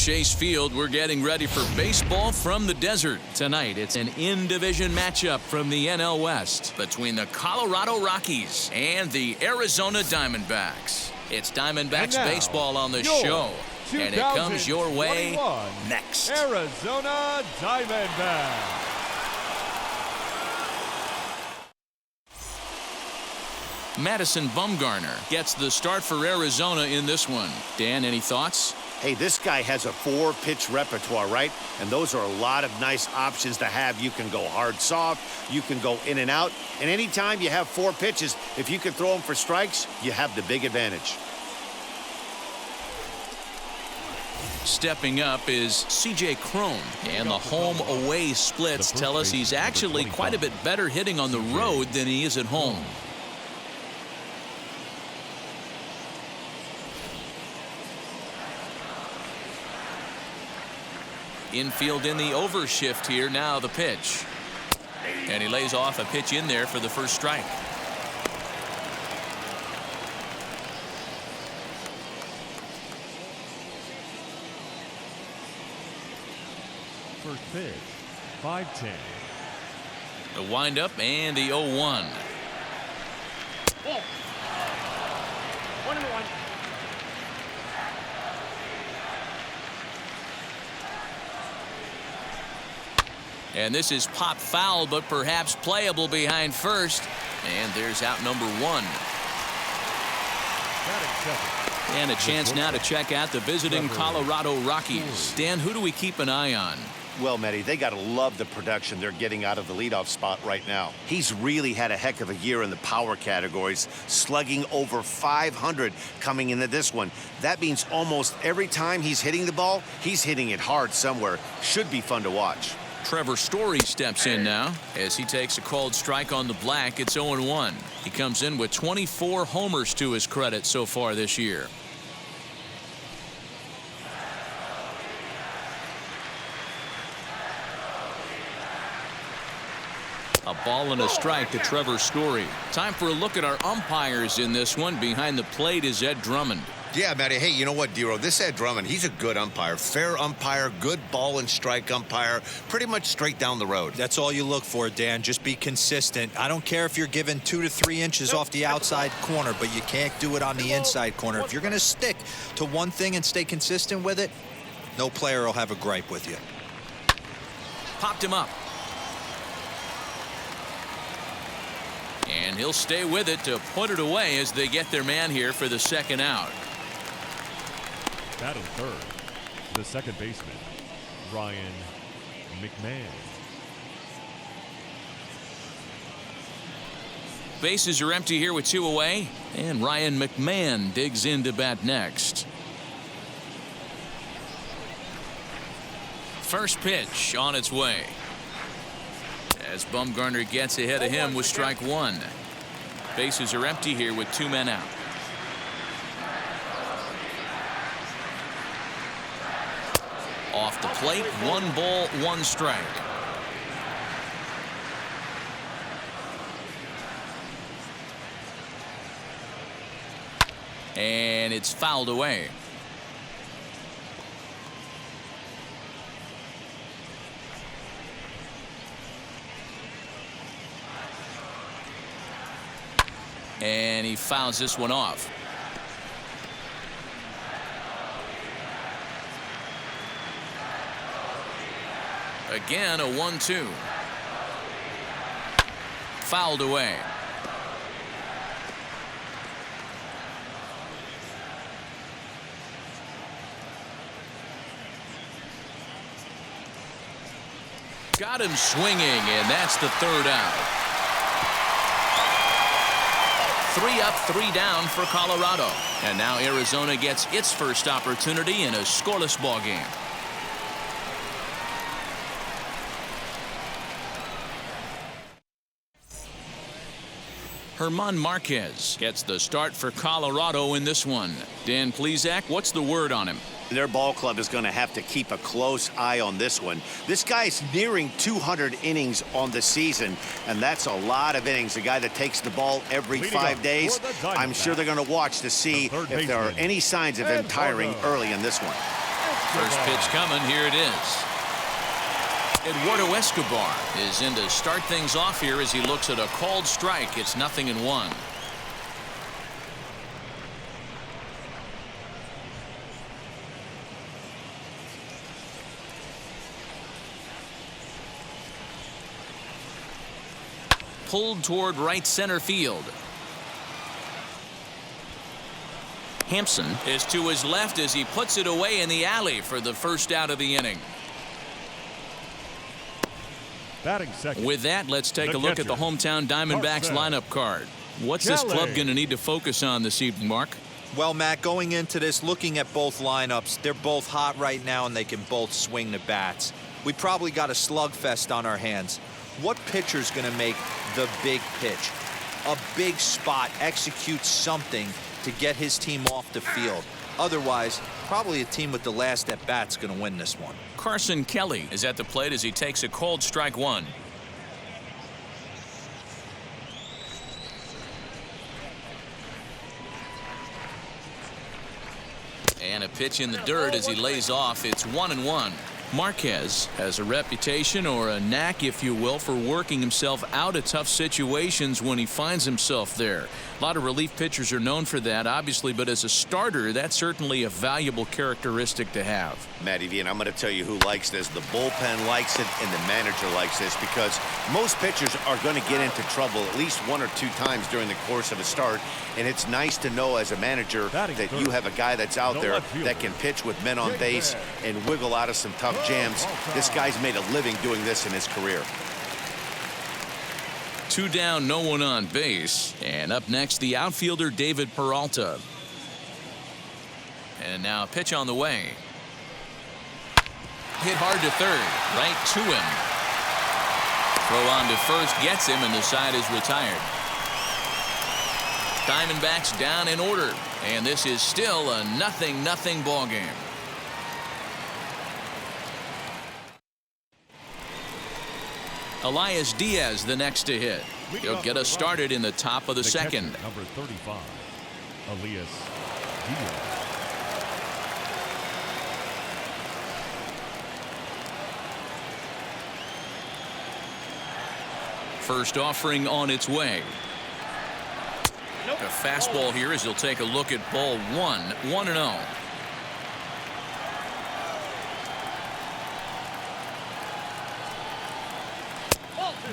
Chase Field, we're getting ready for baseball from the desert. Tonight, it's an in-division matchup from the NL West between the Colorado Rockies and the Arizona Diamondbacks. It's Diamondbacks baseball on the show, and it comes your way next. Arizona Diamondbacks. Madison Bumgarner gets the start for Arizona in this one. Dan, any thoughts? Hey, this guy has a 4-pitch repertoire, right? And those are a lot of nice options to have. You can go hard, soft. You can go in and out. And anytime you have 4 pitches, if you can throw them for strikes, you have the big advantage. Stepping up is C.J. Crone, and the home-away splits tell us he's actually quite a bit better hitting on the road than he is at home. Infield in the overshift here. Now the pitch. And he lays off a pitch in there for the first strike. First pitch, 5-10. The windup and the 0-1. Yeah. 1-1. And this is pop foul, but perhaps playable behind first. And there's out number 1. And a chance now to check out the visiting Colorado Rockies. Dan, who do we keep an eye on? Well, Matty, they got to love the production they're getting out of the leadoff spot right now. He's really had a heck of a year in the power categories, slugging over 500 coming into this one. That means almost every time he's hitting the ball, he's hitting it hard somewhere. Should be fun to watch. Trevor Story steps in now as he takes a called strike on the black. It's 0-1. He comes in with 24 homers to his credit so far this year. A ball and a strike to Trevor Story. Time for a look at our umpires in this one. Behind the plate is Ed Drummond. Yeah, Matty. Hey, you know what, Dero? This Ed Drummond, he's a good umpire. Fair umpire, good ball and strike umpire. Pretty much straight down the road. That's all you look for, Dan. Just be consistent. I don't care if you're given 2 to 3 inches off the outside corner, but you can't do it on the inside corner. If you're going to stick to one thing and stay consistent with it, no player will have a gripe with you. Popped him up. And he'll stay with it to put it away as they get their man here for the second out. Batting third, the second baseman, Ryan Mcmahon. Bases are empty here with 2 away, and Ryan McMahon digs in to bat next. First pitch on its way, as Bumgarner gets ahead of him with strike 1. Bases are empty here with 2 men out. Off the plate, 1 ball, 1 strike. And it's fouled away. And he fouls this one off. Again, a 1-2. Fouled away. Got him swinging, and that's the 3rd out. 3 up, 3 down for Colorado. And now Arizona gets its first opportunity in a scoreless ball game. Herman Marquez gets the start for Colorado in this one. Dan Plesac, what's the word on him? Their ball club is going to have to keep a close eye on this one. This guy's nearing 200 innings on the season, and that's a lot of innings. A guy that takes the ball every 5 days. I'm sure they're going to watch to see if there are any signs of him tiring early in this one. Escobar. First pitch coming. Here it is. Eduardo Escobar is in to start things off here as he looks at a called strike. It's 0-1. Pulled toward right center field. Hampson is to his left as he puts it away in the alley for the first out of the inning. Batting second. With that, let's take a look at the hometown Diamondbacks lineup card. What's this club going to need to focus on this evening, Mark? Well, Matt, going into this, looking at both lineups, they're both hot right now and they can both swing the bats. We probably got a slugfest on our hands. What pitcher's going to make the big pitch? A big spot, execute something to get his team off the field. Otherwise, probably a team with the last at bat's going to win this one. Carson Kelly is at the plate as he takes a called strike one. And a pitch in the dirt as he lays off. It's 1-1. Marquez has a reputation, or a knack if you will, for working himself out of tough situations when he finds himself there. A lot of relief pitchers are known for that, obviously, but as a starter, that's certainly a valuable characteristic to have. Matty V, and I'm going to tell you who likes this. The bullpen likes it, and the manager likes this, because most pitchers are going to get into trouble at least one or two times during the course of a start, and it's nice to know as a manager that you have a guy that's out there that can pitch with men on base and wiggle out of some tough jams. This guy's made a living doing this in his career. 2 down, no one on base. And up next, the outfielder David Peralta. And now a pitch on the way. Hit hard to third, right to him. Throw on to first gets him, and the side is retired. Diamondbacks down in order, and this is still a 0-0 ball game. Elias Diaz the next to hit. He'll get us started in the top of the second. Catcher, number 35, Elias Diaz. First offering on its way. A fastball here as he'll take a look at ball 1, 1-0.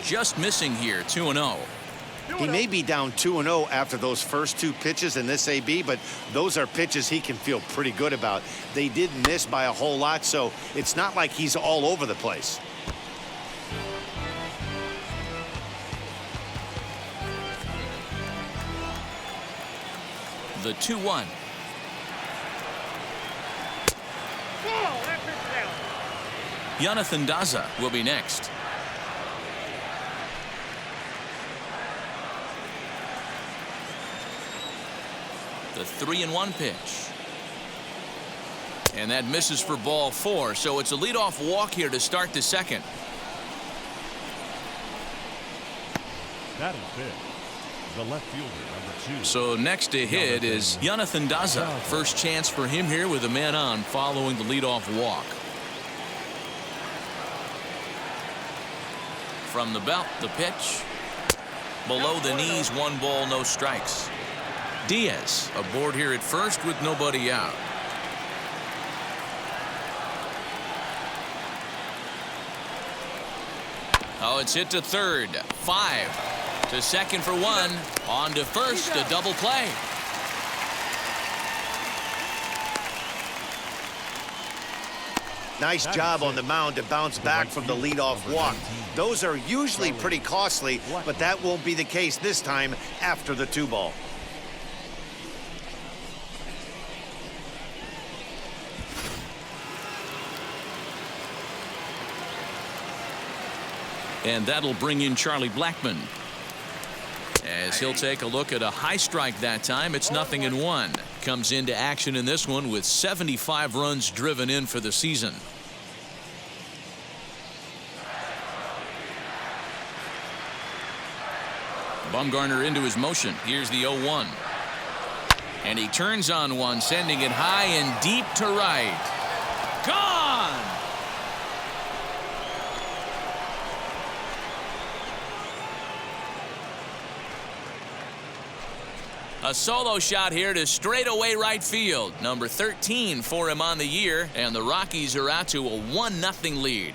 Just missing here, 2-0. He may be down 2-0 after those first two pitches in this AB, but those are pitches he can feel pretty good about. They did miss by a whole lot, so it's not like he's all over the place. The 2-1. Jonathan Daza will be next. The 3-1 pitch. And that misses for ball 4, so it's a leadoff walk here to start the second. That is fifth. The left fielder, number 2. So next to hit is Jonathan Daza. First chance for him here with a man on following the leadoff walk. From the belt, the pitch. Below the knees, 1 ball, no strikes. Diaz aboard here at first with nobody out. Oh, it's hit to third. 5 to second for 1. On to first, a double play. Nice job on the mound to bounce back from the leadoff walk. Those are usually pretty costly, but that won't be the case this time after the 2-ball. And that'll bring in Charlie Blackmon. As he'll take a look at a high strike that time. It's 0-1. Comes into action in this one with 75 runs driven in for the season. Bumgarner into his motion. Here's the 0-1. And he turns on one, sending it high and deep to right. Gone! A solo shot here to straightaway right field. Number 13 for him on the year, and the Rockies are out to a 1-0 lead.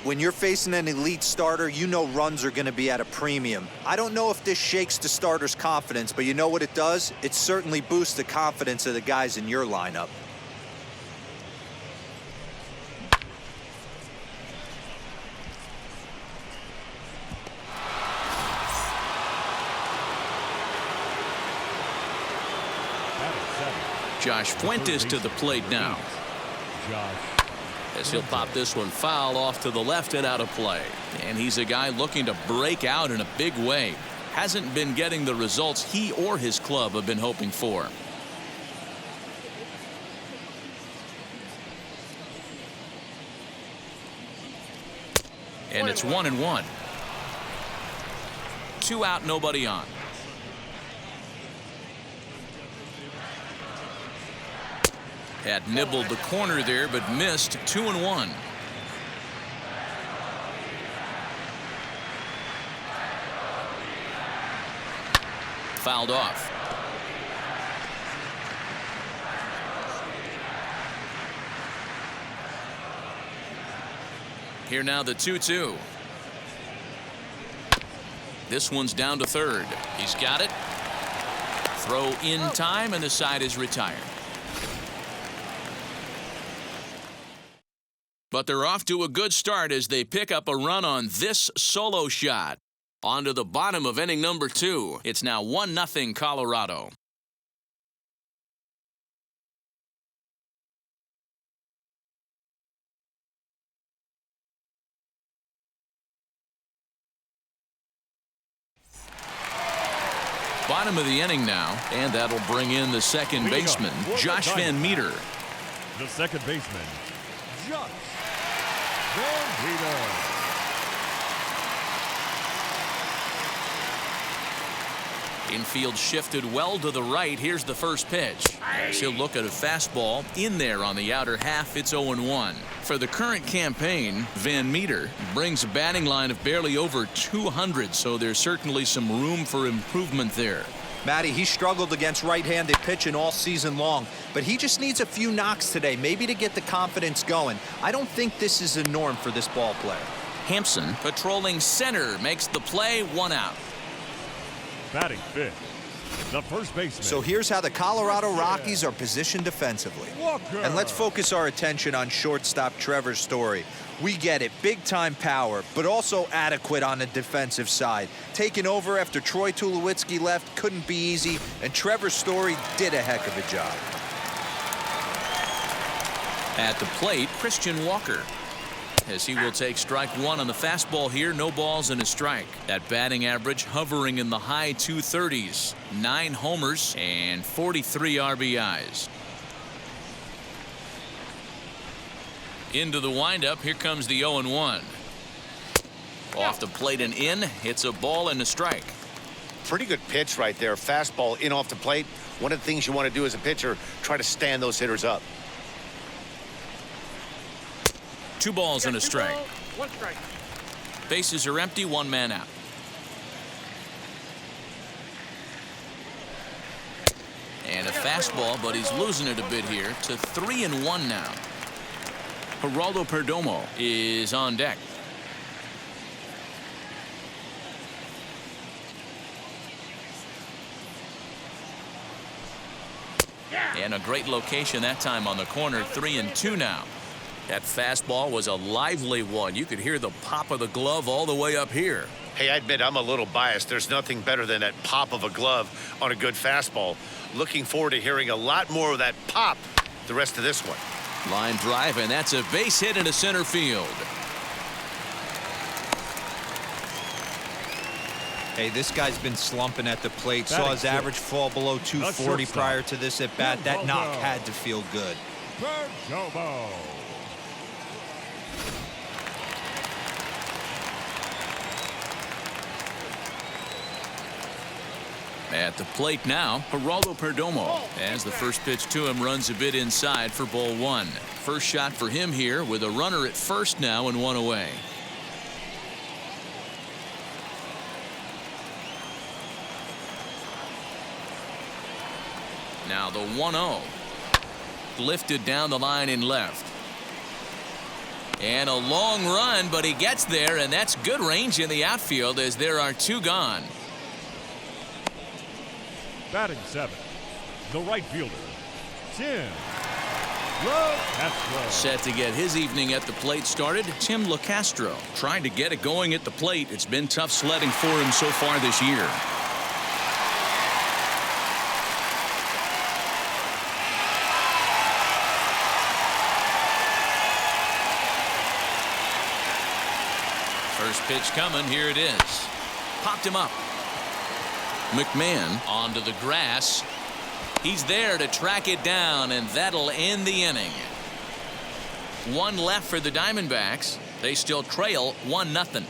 When you're facing an elite starter, you know runs are going to be at a premium. I don't know if this shakes the starter's confidence, but you know what it does? It certainly boosts the confidence of the guys in your lineup. Josh Fuentes to the plate now. As he'll pop this one foul off to the left and out of play. And he's a guy looking to break out in a big way. Hasn't been getting the results he or his club have been hoping for. And it's 1-1. 2 out, nobody on. Had nibbled the corner there, but missed. 2-1. Fouled off. Here now the 2-2. This one's down to third. He's got it. Throw in time, and the side is retired. But they're off to a good start as they pick up a run on this solo shot. On to the bottom of inning number 2. It's now 1-0 Colorado. Bottom of the inning now, and that'll bring in the second baseman, Josh Van Meter. The second baseman, Josh Van Meter. Infield shifted well to the right. Here's the first pitch. As he'll look at a fastball in there on the outer half. It's 0-1. For the current campaign, Van Meter brings a batting line of barely over 200, so there's certainly some room for improvement there. Matty, he struggled against right-handed pitching all season long, but he just needs a few knocks today, maybe to get the confidence going. I don't think this is a norm for this ball player. Hampson patrolling center makes the play. 1 out. Batting fifth, the first baseman. So here's how the Colorado Rockies are positioned defensively. And let's focus our attention on shortstop Trevor Story. We get it, big-time power, but also adequate on the defensive side. Taking over after Troy Tulowitzki left couldn't be easy, and Trevor Story did a heck of a job. At the plate, Christian Walker. As he will take strike 1 on the fastball here. No balls and a strike. That batting average hovering in the high 230s. 9 homers and 43 RBIs. Into the windup. Here comes the 0-1. Off the plate and in. It's a ball and a strike. Pretty good pitch right there. Fastball in off the plate. One of the things you want to do as a pitcher, try to stand those hitters up. 2 balls and a strike. 1 strike. Bases are empty. 1 man out. And a fastball, but he's losing it a bit here to 3-1 now. Geraldo Perdomo is on deck. And a great location that time on the corner. 3-2 now. That fastball was a lively one. You could hear the pop of the glove all the way up here. Hey, I admit I'm a little biased. There's nothing better than that pop of a glove on a good fastball. Looking forward to hearing a lot more of that pop the rest of this one. Line drive, and that's a base hit into center field. Hey, this guy's been slumping at the plate. Saw his average fall below 240 prior to this at bat. That knock had to feel good. Perdomo. At the plate now, Geraldo Perdomo, as the first pitch to him runs a bit inside for ball one. First shot for him here with a runner at first now and one away. Now the 1-0. Lifted down the line in left. And a long run, but he gets there, and that's good range in the outfield as there are two gone. Batting seventh, the right fielder, Tim LeCastro. Set to get his evening at the plate started, Tim LeCastro. Trying to get it going at the plate. It's been tough sledding for him so far this year. First pitch coming. Here it is. Popped him up. McMahon onto the grass. He's there to track it down, and that'll end the inning. One left for the Diamondbacks. They still trail 1-0.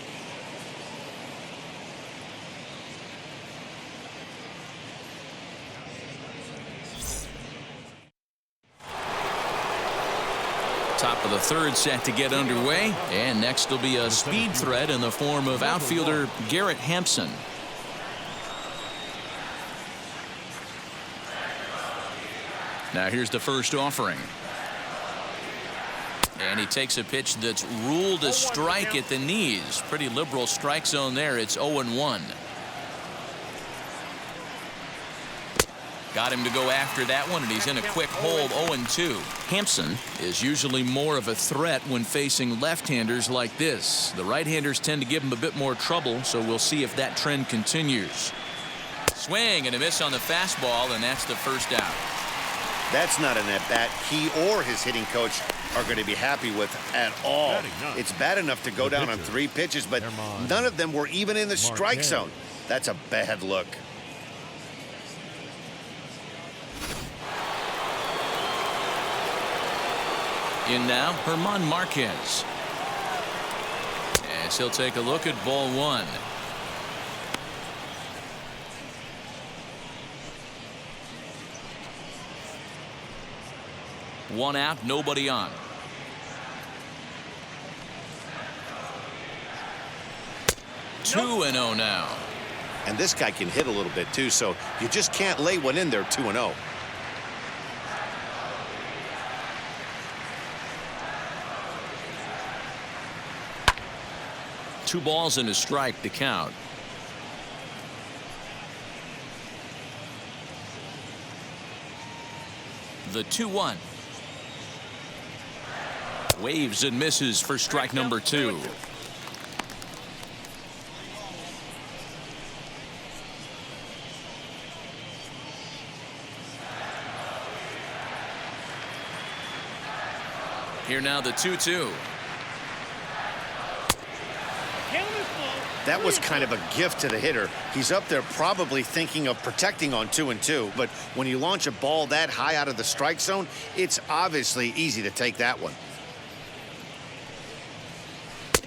Top of the third set to get underway, and next will be a speed threat in the form of outfielder Garrett Hampson. Now here's the first offering. And he takes a pitch that's ruled a strike at the knees. Pretty liberal strike zone there. It's 0-1. Got him to go after that one, and he's in a quick hold. 0-2. Hampson is usually more of a threat when facing left-handers like this. The right-handers tend to give him a bit more trouble, so we'll see if that trend continues. Swing and a miss on the fastball, and that's the first out. That's not an at-bat he or his hitting coach are going to be happy with at all. It's bad enough to go down on 3 pitches, but none of them were even in the strike zone. That's a bad look. In now, Herman Marquez. As he'll take a look at ball one. One out, nobody on. Two 2-0 now. And this guy can hit a little bit too, so you just can't lay one in there 2-0. Two balls and a strike to count. The 2-1. Waves and misses for strike number 2. Here now the 2-2. That was kind of a gift to the hitter. He's up there probably thinking of protecting on 2-2, but when you launch a ball that high out of the strike zone, it's obviously easy to take that one.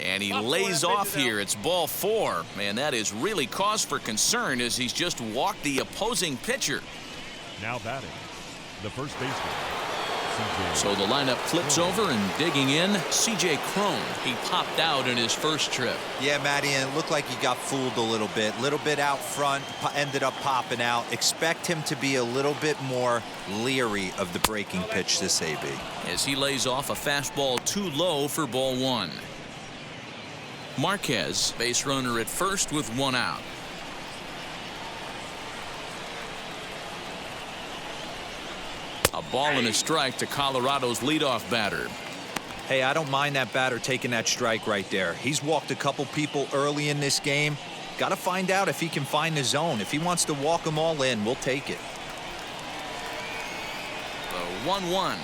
And he lays off here. It's ball 4. Man, that is really cause for concern as he's just walked the opposing pitcher. Now batting, the first baseman. So the lineup flips over, and digging in, C.J. Crone. He popped out in his first trip. Yeah, Matty, and it looked like he got fooled a little bit out front, ended up popping out. Expect him to be a little bit more leery of the breaking pitch this AB. As he lays off a fastball too low for ball 1. Marquez, base runner at first with 1 out. A ball and a strike to Colorado's leadoff batter. Hey, I don't mind that batter taking that strike right there. He's walked a couple people early in this game. Got to find out if he can find the zone. If he wants to walk them all in, we'll take it. The 1-1.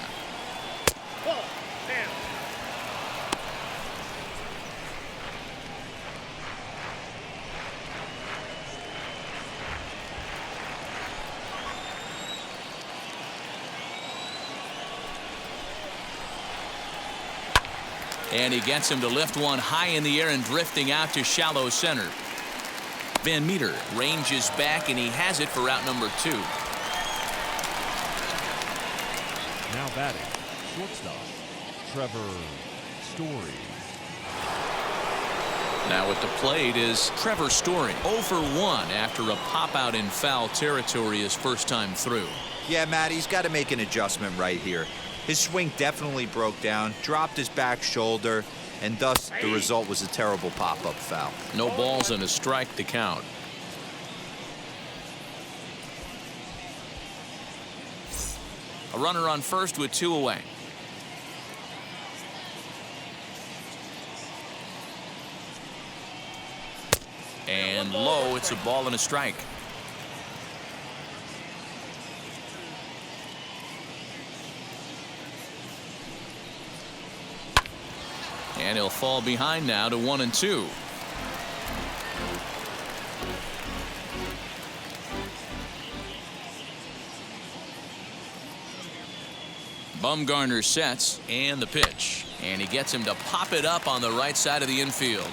And he gets him to lift one high in the air and drifting out to shallow center. Van Meter ranges back, and he has it for out number 2. Now batting, shortstop, Trevor Story. Now at the plate is Trevor Story. 0 for 1 after a pop-out in foul territory his first time through. Yeah, Matt, he's got to make an adjustment right here. His swing definitely broke down, dropped his back shoulder, and thus the result was a terrible pop-up foul. No balls and a strike to count. A runner on first with 2 away. And low, it's a ball and a strike. And he'll fall behind now to 1 and 2. Bumgarner sets, and the pitch. And he gets him to pop it up on the right side of the infield.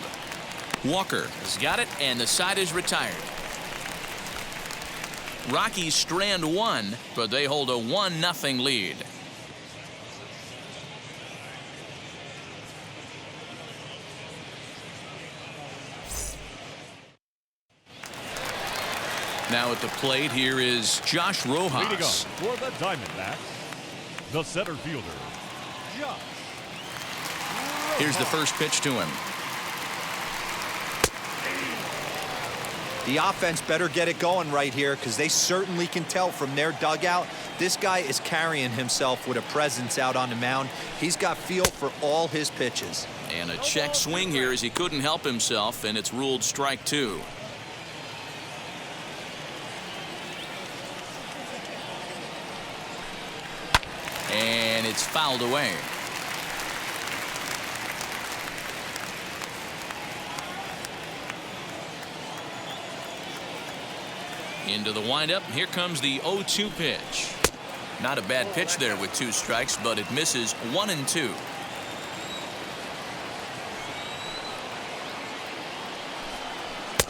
Walker has got it, and the side is retired. Rockies strand 1, but they hold a 1-0 lead. Now at the plate, here is Josh Rojas. Leading up for the Diamondbacks, the center fielder, Josh Rojas. Here's the first pitch to him. The offense better get it going right here, because they certainly can tell from their dugout this guy is carrying himself with a presence out on the mound. He's got feel for all his pitches. And a check swing here as he couldn't help himself, and it's ruled strike 2. And it's fouled away. Into the windup. Here comes the 0-2 pitch. Not a bad pitch there with 2 strikes, but it misses 1 and 2.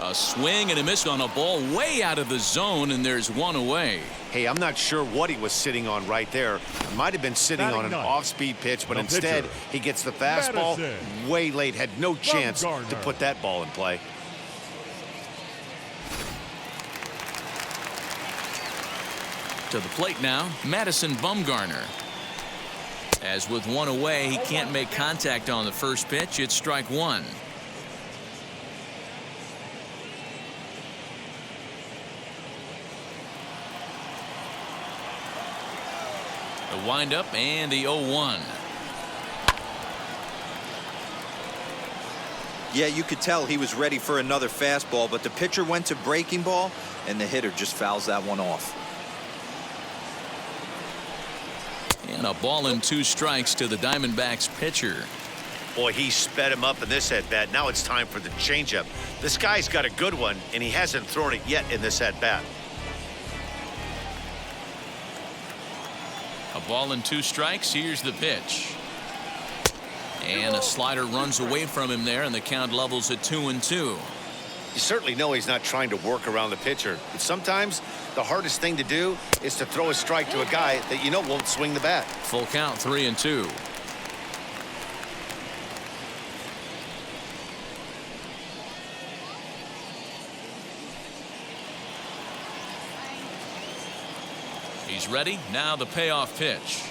A swing and a miss on a ball way out of the zone, and there's 1 away. Hey, I'm not sure what he was sitting on right there. Might have been sitting on an off-speed pitch, but instead he gets the fastball way late. Had no chance to put that ball in play. To the plate now, Madison Bumgarner. As with 1 away, he can't make contact on the first pitch. It's strike 1. The windup and the 0-1. Yeah, you could tell he was ready for another fastball, but the pitcher went to breaking ball, and the hitter just fouls that one off. And a ball and 2 strikes to the Diamondbacks pitcher. Boy, he sped him up in this at-bat. Now it's time for the changeup. This guy's got a good one, and he hasn't thrown it yet in this at-bat. A ball and 2 strikes. Here's the pitch. And a slider runs away from him there, and the count levels at 2-2. You certainly know he's not trying to work around the pitcher. But sometimes the hardest thing to do is to throw a strike to a guy that you know won't swing the bat. Full count, 3-2. He's ready. Now the payoff pitch.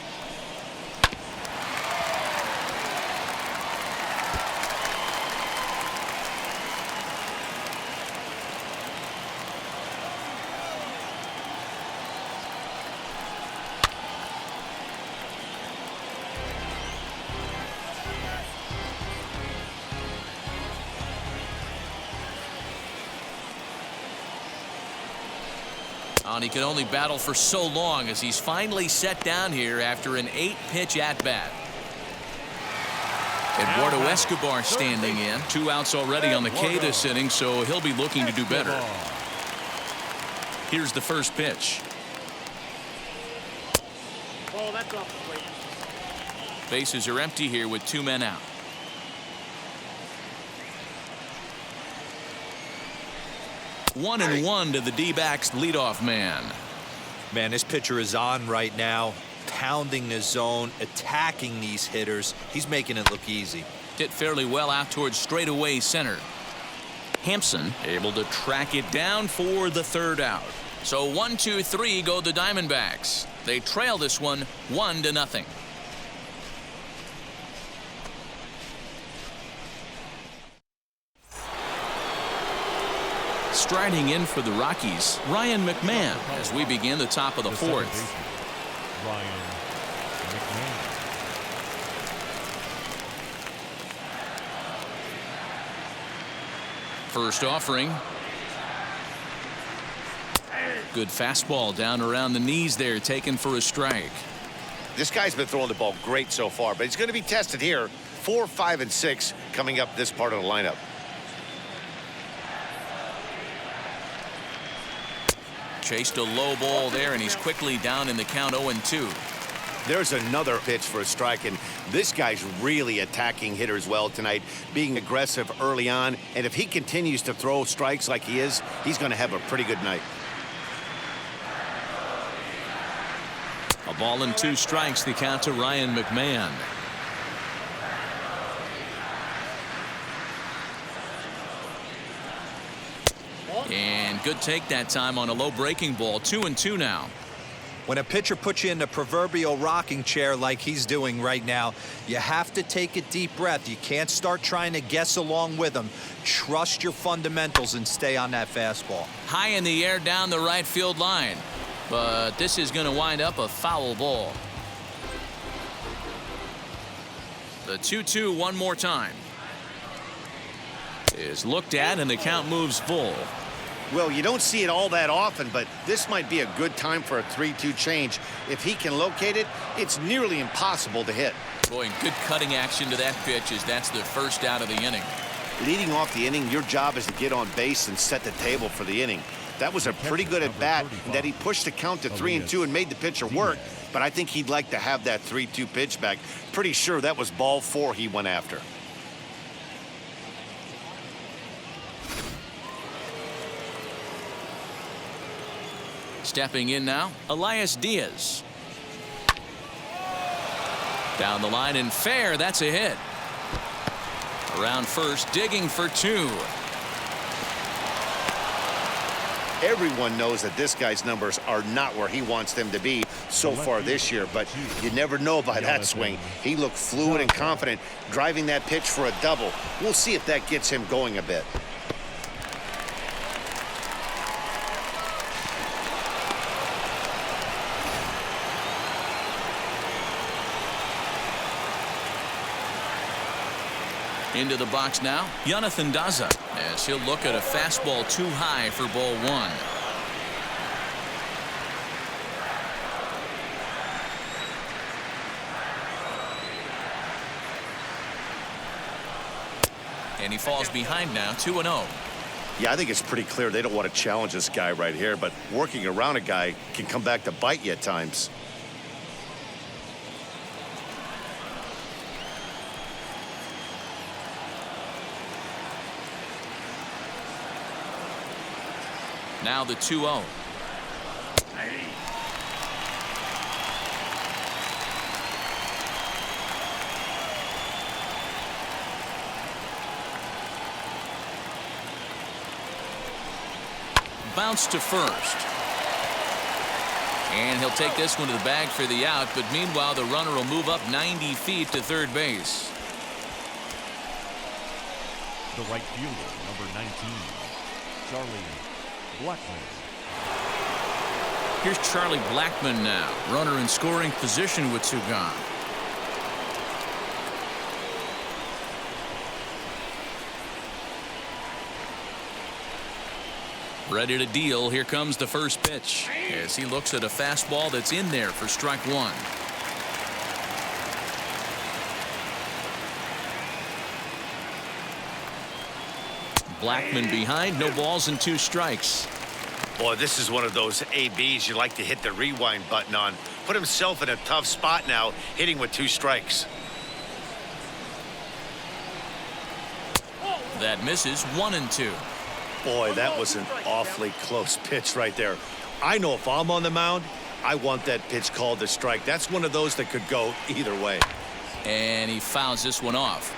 And he can only battle for so long as he's finally set down here after an 8-pitch at-bat. Eduardo Escobar standing in. 2 outs already on the K this inning, so he'll be looking to do better. Here's the first pitch. Oh, that's off the plate. Bases are empty here with 2 men out. 1-1 to the D-backs leadoff man. Man, this pitcher is on right now, pounding the zone, attacking these hitters. He's making it look easy. Hit fairly well out towards straightaway center. Hampson able to track it down for the third out. So 1-2-3 go the Diamondbacks. They trail this one 1-0. Striding in for the Rockies, Ryan Mcmahon, as we begin the top of the fourth. Ryan McMahon. First offering. Good fastball down around the knees there, taken for a strike. This guy's been throwing the ball great so far, but he's going to be tested here. 4, 5, and 6 coming up this part of the lineup. Chased a low ball there, and he's quickly down in the count 0-2. There's another pitch for a strike, and this guy's really attacking hitters well tonight, being aggressive early on. And if he continues to throw strikes like he is, he's going to have a pretty good night. A ball and 2 strikes, the count to Ryan McMahon. And good take that time on a low breaking ball. 2-2 now. When a pitcher puts you in the proverbial rocking chair like he's doing right now, you have to take a deep breath. You can't start trying to guess along with him. Trust your fundamentals and stay on that fastball. High in the air down the right field line. But this is going to wind up a foul ball. The 2-2 one more time. Is looked at, and the count moves full. Well, you don't see it all that often, but this might be a good time for a 3-2 change. If he can locate it, it's nearly impossible to hit. Boy, good cutting action to that pitch, as that's the first out of the inning. Leading off the inning, your job is to get on base and set the table for the inning. That was a pretty good at bat, that he pushed the count to 3-2 and made the pitcher work, but I think he'd like to have that 3-2 pitch back. Pretty sure that was ball 4 he went after. Stepping in now, Elias Diaz. Down the line and fair, that's a hit. Around first, digging for 2. Everyone knows that this guy's numbers are not where he wants them to be so far this year, but you never know by that swing. He looked fluid and confident, driving that pitch for a double. We'll see if that gets him going a bit. Into the box now, Jonathan Daza, as he'll look at a fastball too high for ball 1. And he falls behind now, 2-0. Yeah, I think it's pretty clear they don't want to challenge this guy right here, but working around a guy can come back to bite you at times. Now the 2-0. Bounce to first. And he'll take this one to the bag for the out, but meanwhile the runner will move up 90 feet to third base. The right fielder, number 19, Charlie Blackmon. Here's Charlie Blackmon now, runner in scoring position with 2 gone. Ready to deal. Here comes the first pitch as he looks at a fastball that's in there for strike 1. Blackmon behind, no balls and 2 strikes. Boy, this is one of those ABs you like to hit the rewind button on. Put himself in a tough spot now, hitting with 2 strikes. That misses, 1-2. Boy, that was an awfully close pitch right there. I know if I'm on the mound, I want that pitch called a strike. That's one of those that could go either way. And he fouls this one off.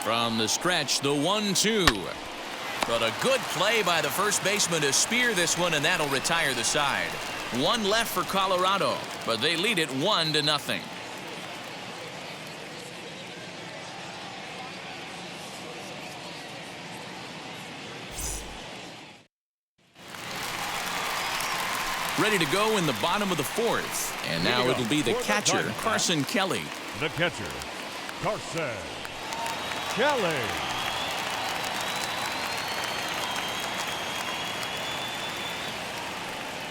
From the stretch, the 1-2. But a good play by the first baseman to spear this one, and that'll retire the side. One left for Colorado, but they lead it 1-0. Ready to go in the bottom of the fourth. And now it'll be the catcher, Carson Kelly. The catcher, Carson Kelly.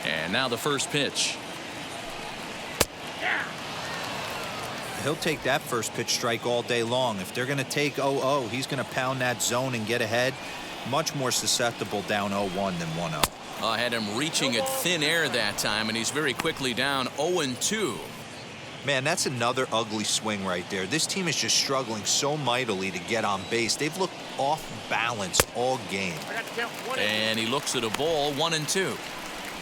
And now the first pitch. He'll take that first pitch strike all day long. If they're going to take 0-0, he's going to pound that zone and get ahead. Much more susceptible down 0-1 than 1-0. I had him reaching at thin air that time, and he's very quickly down 0-2. Man, that's another ugly swing right there. This team is just struggling so mightily to get on base. They've looked off balance all game. And he looks at a ball, 1-2.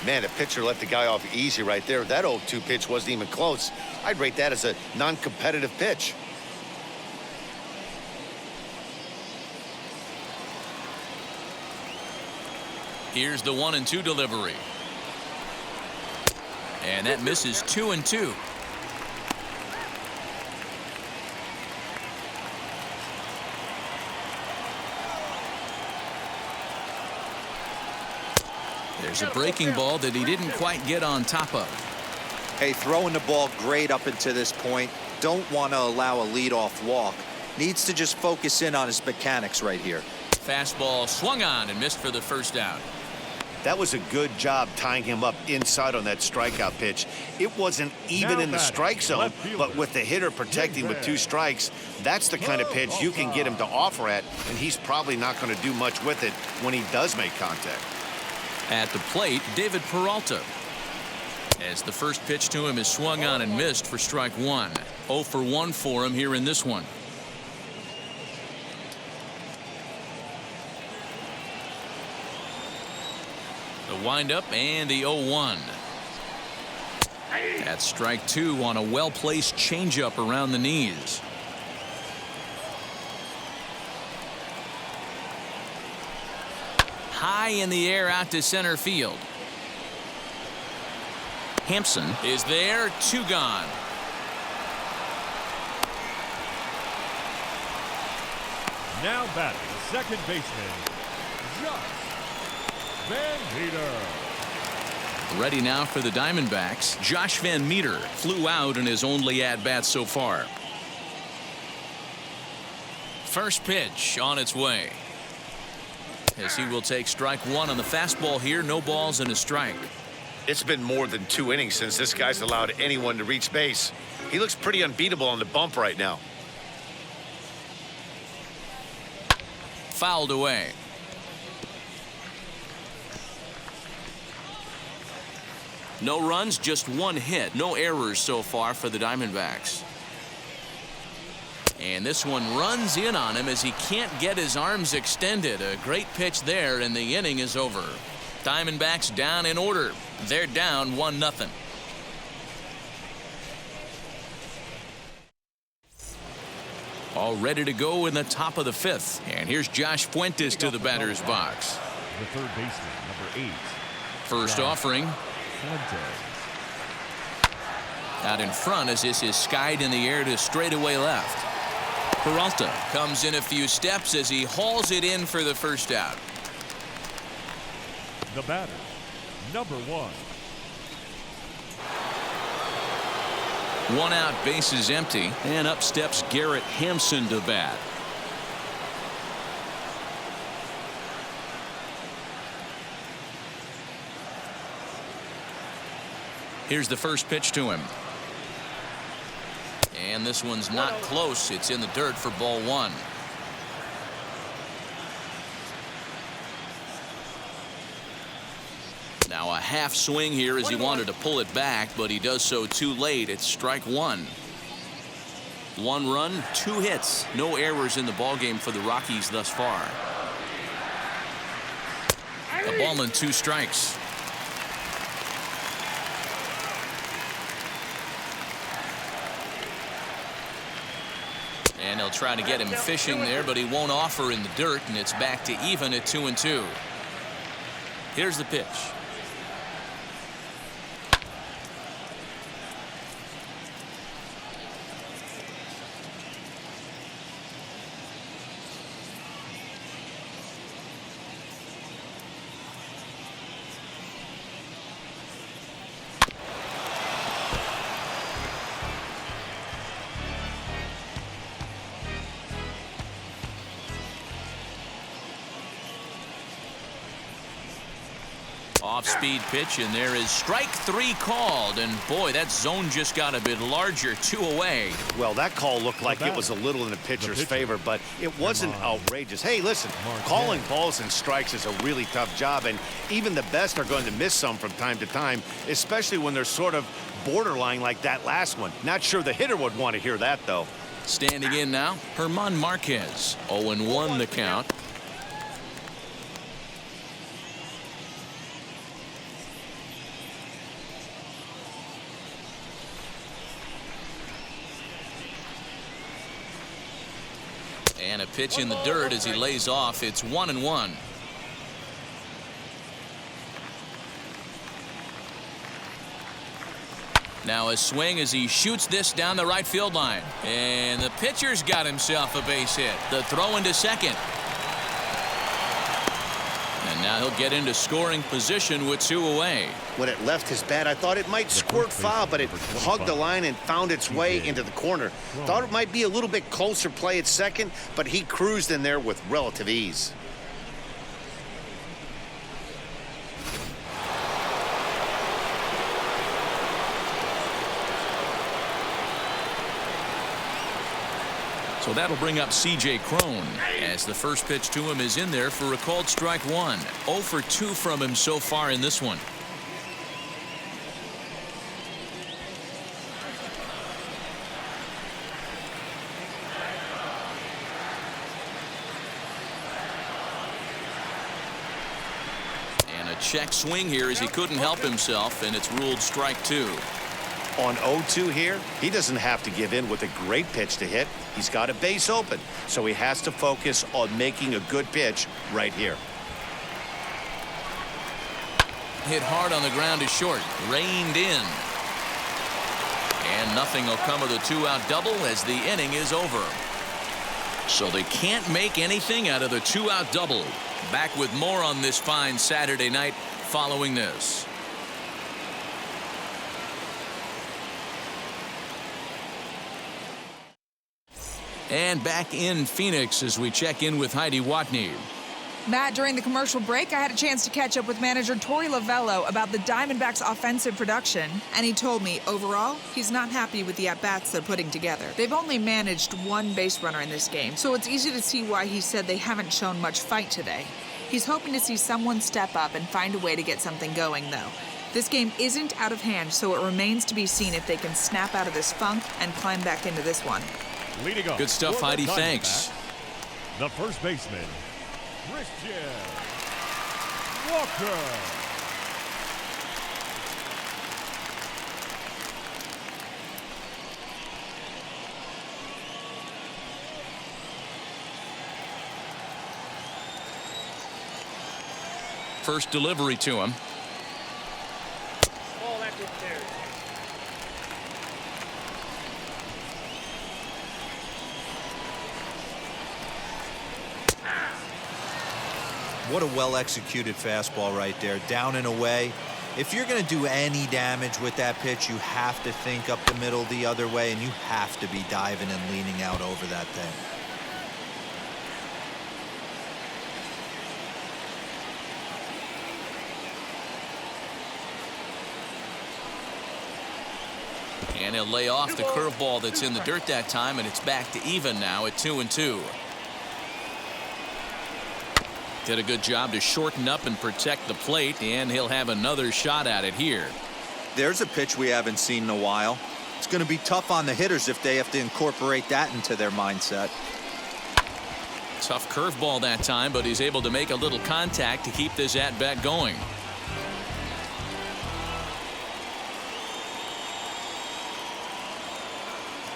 Man, the pitcher let the guy off easy right there. That 0-2 pitch wasn't even close. I'd rate that as a non-competitive pitch. Here's the 1-2 delivery. And that misses 2-2. There's a breaking ball that he didn't quite get on top of. Hey, throwing the ball great up until this point. Don't want to allow a leadoff walk. Needs to just focus in on his mechanics right here. Fastball swung on and missed for the first out. That was a good job tying him up inside on that strikeout pitch. It wasn't even in the strike zone, but with the hitter protecting with 2 strikes, that's the kind of pitch you can get him to offer at, and he's probably not going to do much with it when he does make contact. At the plate, David Peralta. As the first pitch to him is swung on and missed for strike 1. 0 for 1 for him here in this one. The windup and the 0-1. That's strike 2 on a well-placed changeup around the knees. High in the air out to center field. Hampson is there, 2 gone. Now batting, second baseman, Josh Van Meter. Ready now for the Diamondbacks. Josh Van Meter flew out in his only at-bat so far. First pitch on its way. As he will take strike 1 on the fastball here. No balls and a strike. It's been more than 2 innings since this guy's allowed anyone to reach base. He looks pretty unbeatable on the bump right now. Fouled away. No runs, just 1 hit. No errors so far for the Diamondbacks. And this one runs in on him as he can't get his arms extended. A great pitch there, and the inning is over. Diamondbacks down in order. They're down 1-0. All ready to go in the top of the 5th. And here's Josh Fuentes to the batter's box. The third baseman, number 8. First offering. Fuentes. Out in front as this is skied in the air to straightaway left. Peralta comes in a few steps as he hauls it in for the first out. The batter, number 1. 1 out, base is empty, and up steps Garrett Hampson to bat. Here's the first pitch to him. And this one's not close. It's in the dirt for ball 1. Now a half swing here as he wanted to pull it back, but he does so too late. It's strike one. 1 run, 2 hits. No errors in the ballgame for the Rockies thus far. A ball and 2 strikes. And he'll try to get him fishing there, but he won't offer in the dirt, and it's back to even at 2-2. Here's the pitch. Off-speed pitch, and there is strike 3 called. And boy, that zone just got a bit larger. 2 away. Well, that call looked like it was a little in the pitcher's favor, but it wasn't outrageous. Hey, listen, calling balls and strikes is a really tough job, and even the best are going to miss some from time to time, especially when they're sort of borderline like that last one. Not sure the hitter would want to hear that, though. Standing in now, Herman Marquez. 0-1 the count. And a pitch in the dirt as he lays off. It's 1-1. Now a swing as he shoots this down the right field line. And the pitcher's got himself a base hit. The throw into second. And now he'll get into scoring position with 2 away. When it left his bat, I thought it might squirt foul, but it hugged the line and found its way into the corner. Thought it might be a little bit closer play at second, but he cruised in there with relative ease. So that'll bring up C.J. Crone as the first pitch to him is in there for a called strike 1. 0 for 2 from him so far in this one. And a check swing here as he couldn't help himself, and it's ruled strike 2. On 0-2 here, he doesn't have to give in with a great pitch to hit. He's got a base open, so he has to focus on making a good pitch right here. Hit hard on the ground to short. Reined in. And nothing will come of the 2-out double as the inning is over. So they can't make anything out of the 2-out double. Back with more on this fine Saturday night following this. And back in Phoenix as we check in with Heidi Watney. Matt, during the commercial break, I had a chance to catch up with manager Torey Lovello about the Diamondbacks' offensive production, and he told me, overall, he's not happy with the at-bats they're putting together. They've only managed 1 base runner in this game, so it's easy to see why he said they haven't shown much fight today. He's hoping to see someone step up and find a way to get something going, though. This game isn't out of hand, so it remains to be seen if they can snap out of this funk and climb back into this one. Leading off good stuff, Heidi. Thanks. The first baseman, Christian Walker. First delivery to him. Oh, that's it there. What a well-executed fastball right there, down and away. If you're going to do any damage with that pitch, you have to think up the middle the other way, and you have to be diving and leaning out over that thing. And he'll lay off the curveball that's in the dirt that time, and it's back to even now at 2-2. Did a good job to shorten up and protect the plate, and he'll have another shot at it here. There's a pitch we haven't seen in a while. It's going to be tough on the hitters if they have to incorporate that into their mindset. Tough curveball that time, but he's able to make a little contact to keep this at-bat going.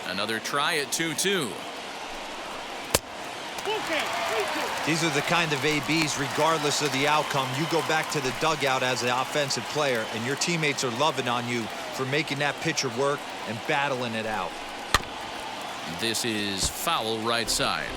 Another try at 2-2. These are the kind of ABs, regardless of the outcome, you go back to the dugout as an offensive player, and your teammates are loving on you for making that pitcher work and battling it out. This is foul right side.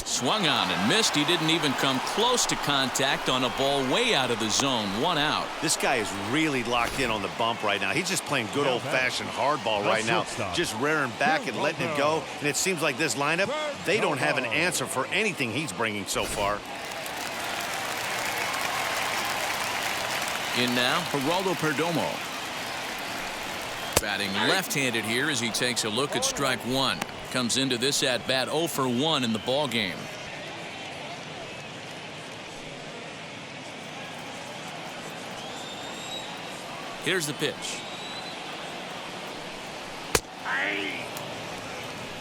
Swung on and missed. He didn't even come close to contact on a ball way out of the zone. 1 out. This guy is really locked in on the bump right now. He's just playing good old-fashioned hardball right now, just rearing back and letting it go. And it seems like this lineup, they don't have an answer for anything he's bringing so far. In now, Geraldo Perdomo. Batting left-handed here as he takes a look at strike 1. Comes into this at-bat 0 for 1 in the ball game. Here's the pitch.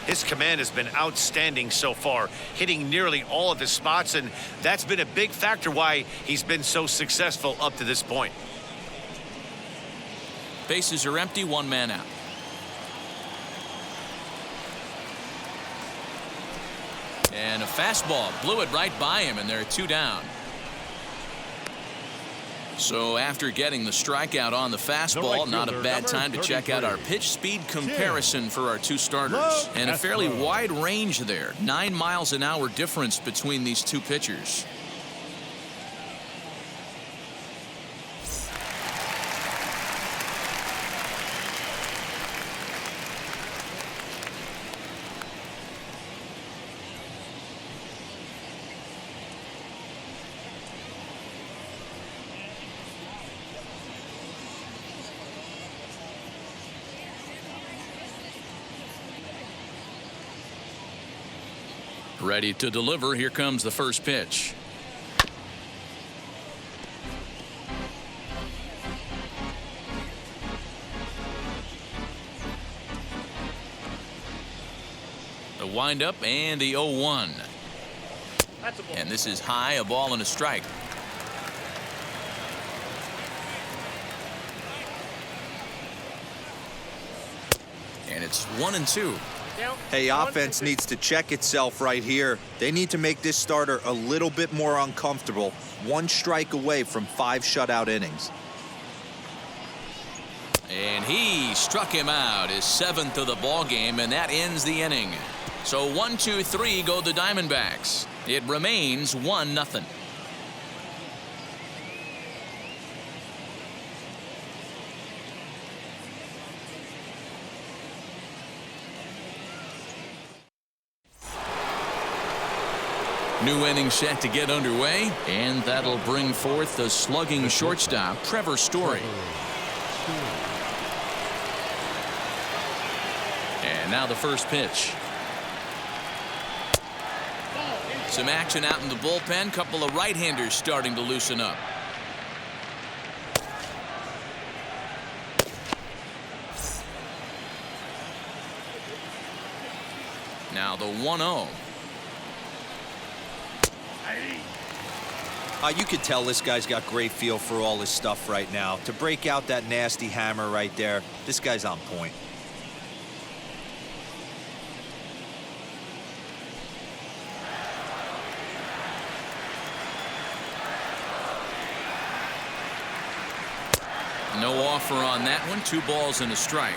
His command has been outstanding so far, hitting nearly all of his spots, and that's been a big factor why he's been so successful up to this point. Bases are empty, 1 man out. And a fastball blew it right by him, and there are 2 down. So after getting the strikeout on the fastball, not a bad time to check out our pitch speed comparison for our 2 starters. And a fairly wide range there. 9 miles an hour difference between these 2 pitchers. Ready to deliver. Here comes the first pitch. The windup and the 0-1. And this is high, a ball and a strike. And it's 1-2. Hey, offense needs to check itself right here. They need to make this starter a little bit more uncomfortable. 1 strike away from 5 shutout innings. And he struck him out, his 7th of the ball game, and that ends the inning. So 1-2-3 go the Diamondbacks. It remains 1-0. New inning set to get underway, and that'll bring forth the slugging shortstop, Trevor Story. And now the first pitch. Some action out in the bullpen. Couple of right-handers starting to loosen up. Now the 1-0. You could tell this guy's got great feel for all his stuff right now. To break out that nasty hammer right there, this guy's on point. No offer on that one. 2 balls and a strike.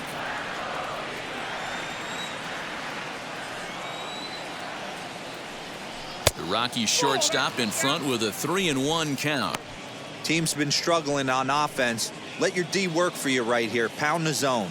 The Rockies shortstop in front with a 3-1 count. Team's been struggling on offense. Let your D work for you right here. Pound the zone.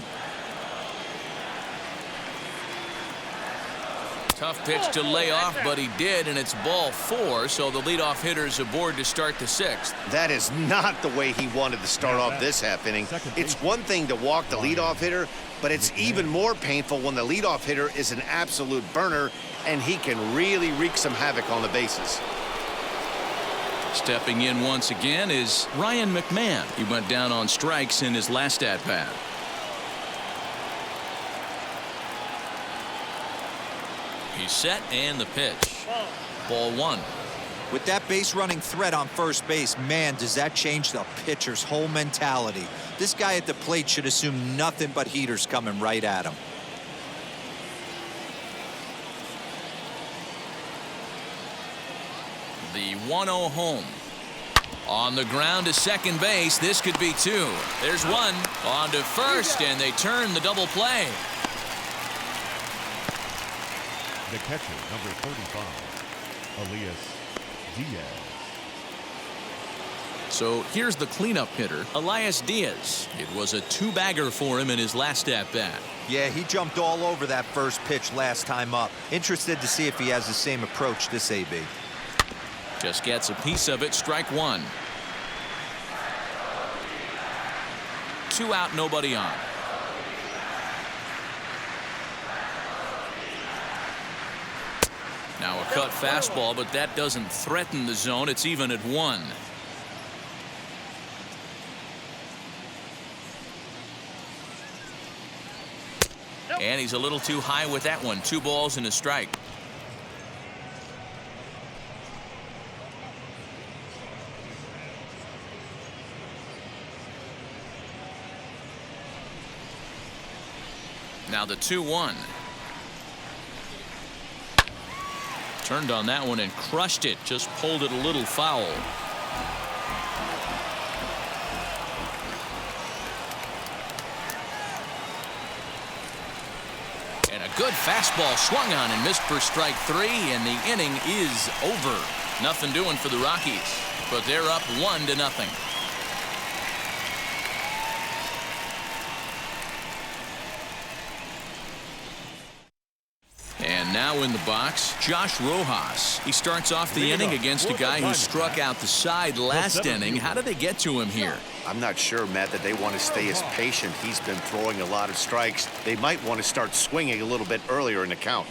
Tough pitch to lay off, but he did, and it's ball 4, so the leadoff hitter's aboard to start the 6th. That is not the way he wanted to start off this half inning. It's one thing to walk the leadoff hitter, but it's even more painful when the leadoff hitter is an absolute burner, and he can really wreak some havoc on the bases. Stepping in once again is Ryan McMahon. He went down on strikes in his last at-bat. He's set, and the pitch. Ball 1. With that base running threat on first base, man, does that change the pitcher's whole mentality. This guy at the plate should assume nothing but heaters coming right at him. The 1-0 home. On the ground to second base. This could be 2. There's 1. On to first, and they turn the double play. The catcher, number 35, Elias Diaz. So here's the cleanup hitter, Elias Diaz. It was a 2-bagger for him in his last at-bat. Yeah, he jumped all over that first pitch last time up. Interested to see if he has the same approach this AB. Just gets a piece of it. Strike 1. 2 out, nobody on. Now a cut fastball, but that doesn't threaten the zone. It's even at 1. And he's a little too high with that one. 2 balls and a strike. Now the 2-1. Turned on that one and crushed it. Just pulled it a little foul. And a good fastball swung on and missed for strike 3, and the inning is over. Nothing doing for the Rockies, but they're up 1-0. And now in the box, Josh Rojas. He starts off the inning against a guy who struck out the side last inning. How did they get to him here? I'm not sure, Matt, that they want to stay as patient. He's been throwing a lot of strikes. They might want to start swinging a little bit earlier in the count.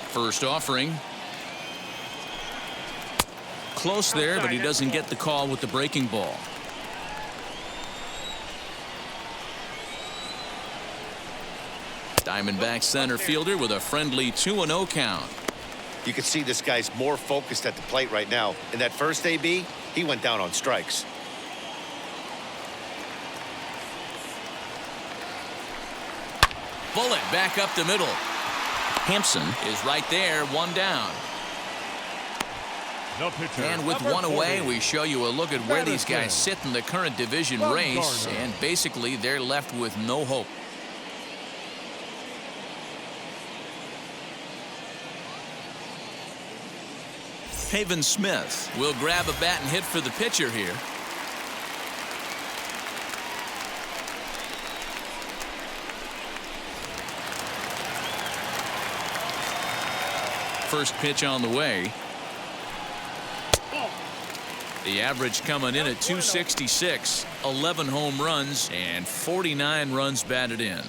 First offering. Close there, but he doesn't get the call with the breaking ball. Diamondbacks center fielder with a friendly 2-0 count. You can see this guy's more focused at the plate right now. In that first AB, he went down on strikes. Bullet back up the middle. Hampson is right there, 1 down. And with 1 away, we show you a look at where these guys sit in the current division race, and basically they're left with no hope. Pavin Smith will grab a bat and hit for the pitcher here. First pitch on the way. The average coming in at 266, 11 home runs, and 49 runs batted in.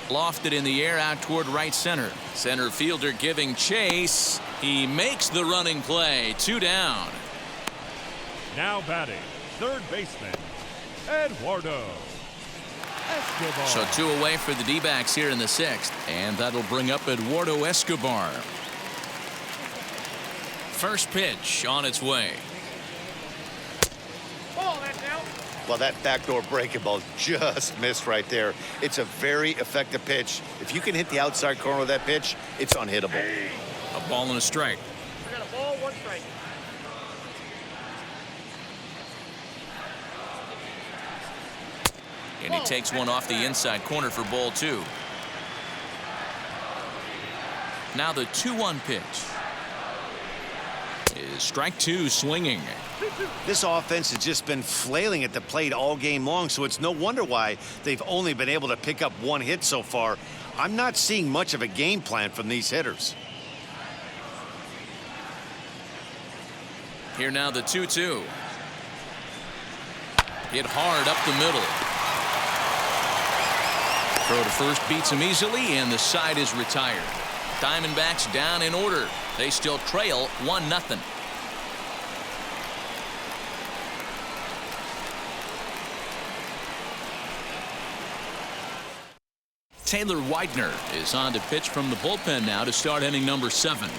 Lofted in the air out toward right center. Center fielder giving chase. He makes the running play. 2 down. Now batting, third baseman, Eduardo Escobar. So 2 away for the D-backs here in the 6th, and that'll bring up Eduardo Escobar. First pitch on its way. Well, that backdoor breaking ball just missed right there. It's a very effective pitch. If you can hit the outside corner of that pitch, it's unhittable. A ball and a strike. We got a ball, 1 strike. And he takes one off the inside corner for ball 2. Now the 2-1 pitch. Is strike 2 swinging. This offense has just been flailing at the plate all game long, so it's no wonder why they've only been able to pick up 1 hit so far. I'm not seeing much of a game plan from these hitters. Here now the 2-2. Hit hard up the middle. Throw to first beats him easily, and the side is retired. Diamondbacks down in order. They still trail 1-0. Taylor Widener is on to pitch from the bullpen now to start inning number 7.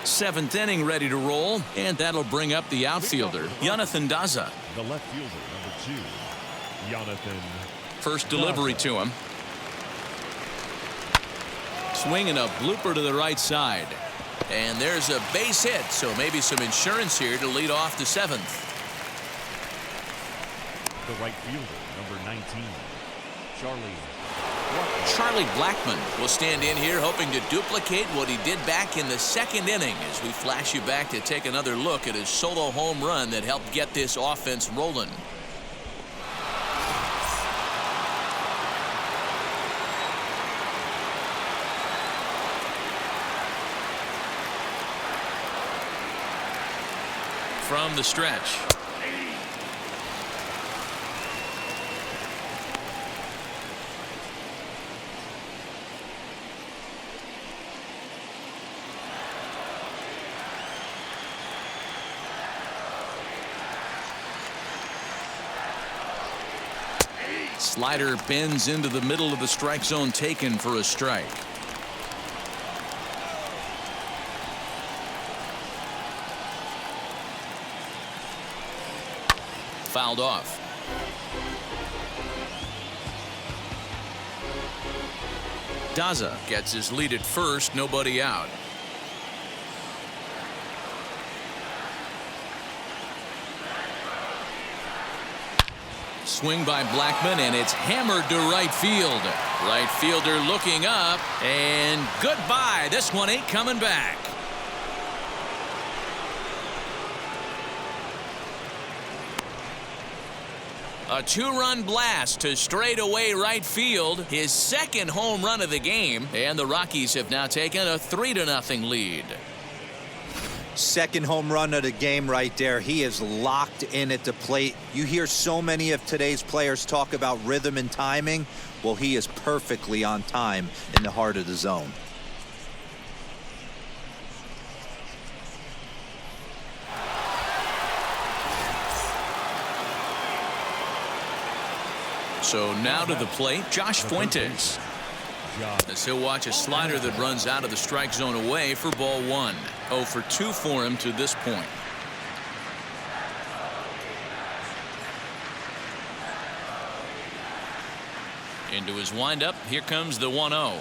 Seventh inning ready to roll, and that'll bring up the outfielder, Jonathan Daza. The left fielder, number 2, Jonathan. First delivery to him. Swinging a blooper to the right side. And there's a base hit, so maybe some insurance here to lead off the 7th. The right fielder, number 19, Charlie Blackmon will stand in here hoping to duplicate what he did back in the 2nd inning as we flash you back to take another look at his solo home run that helped get this offense rolling. From the stretch. Slider bends into the middle of the strike zone, taken for a strike. Fouled off. Daza gets his lead at first, nobody out. Swing by Blackmon, and it's hammered to right field. Right fielder looking up, and goodbye. This one ain't coming back. A 2-run blast to straightaway right field, his 2nd home run of the game, and the Rockies have now taken a 3-0 lead. 2nd home run of the game right there. He is locked in at the plate. You hear so many of today's players talk about rhythm and timing. Well, he is perfectly on time in the heart of the zone. So now to the plate, Josh Fuentes. As he'll watch a slider that runs out of the strike zone away for ball 1. 0 for 2 for him to this point. Into his windup. Here comes the 1-0.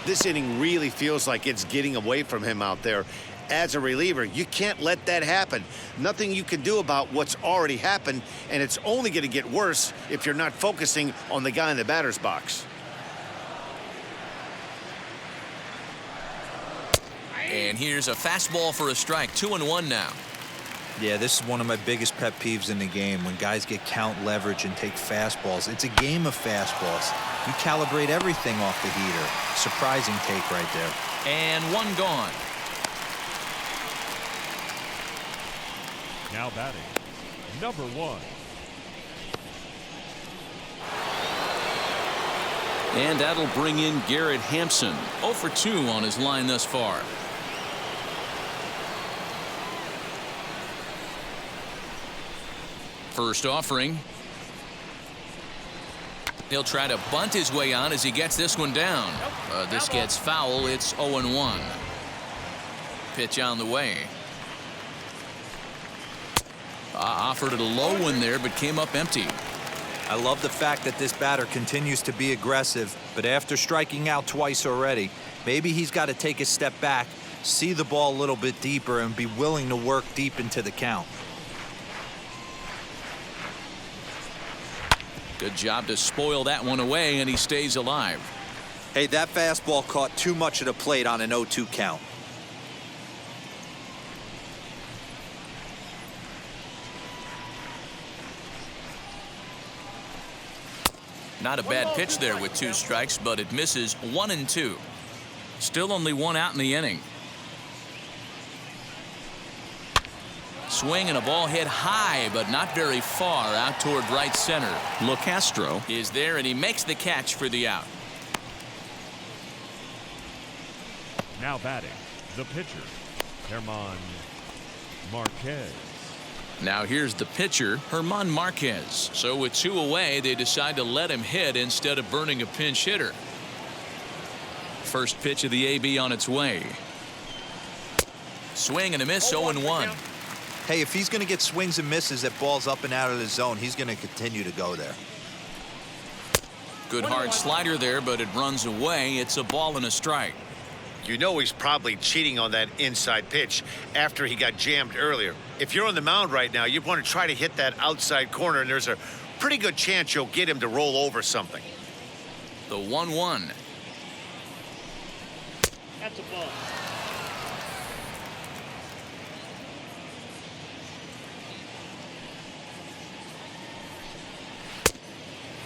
This inning really feels like it's getting away from him out there. As a reliever, you can't let that happen. Nothing you can do about what's already happened, and it's only going to get worse if you're not focusing on the guy in the batter's box. And here's a fastball for a strike. 2-1 now. Yeah, this is one of my biggest pet peeves in the game, when guys get count leverage and take fastballs. It's a game of fastballs. You calibrate everything off the heater. Surprising take right there. And one gone. now batting, number 1. And that'll bring in Garrett Hampson. 0 for 2 on his line thus far. First offering. He'll try to bunt his way on as he gets this one down. This gets foul. It's 0-1. Pitch on the way. Offered it a low one there, but came up empty. I love the fact that this batter continues to be aggressive, but after striking out twice already, maybe he's got to take a step back see the ball a little bit deeper and be willing to work deep into the count. Good job to spoil that one away, and he stays alive. Hey, that fastball caught too much of the plate on an 0-2 count. Not a bad pitch there with 2 strikes, but it misses 1 and 2. Still only 1 out in the inning. Swing and a ball hit high, but not very far out toward right center. LeCastro is there, and he makes the catch for the out. Now batting, the pitcher, Herman Marquez. Now here's the pitcher, Herman Marquez. So with 2 away, they decide to let him hit instead of burning a pinch hitter. First pitch of the AB on its way. Swing and a miss, 0-1. Hey, if he's going to get swings and misses at balls up and out of the zone, he's going to continue to go there. Good hard slider there, but it runs away. It's a ball and a strike. You know he's probably cheating on that inside pitch after he got jammed earlier. If you're on the mound right now, you want to try to hit that outside corner, and there's a pretty good chance you'll get him to roll over something. The 1-1. That's a ball.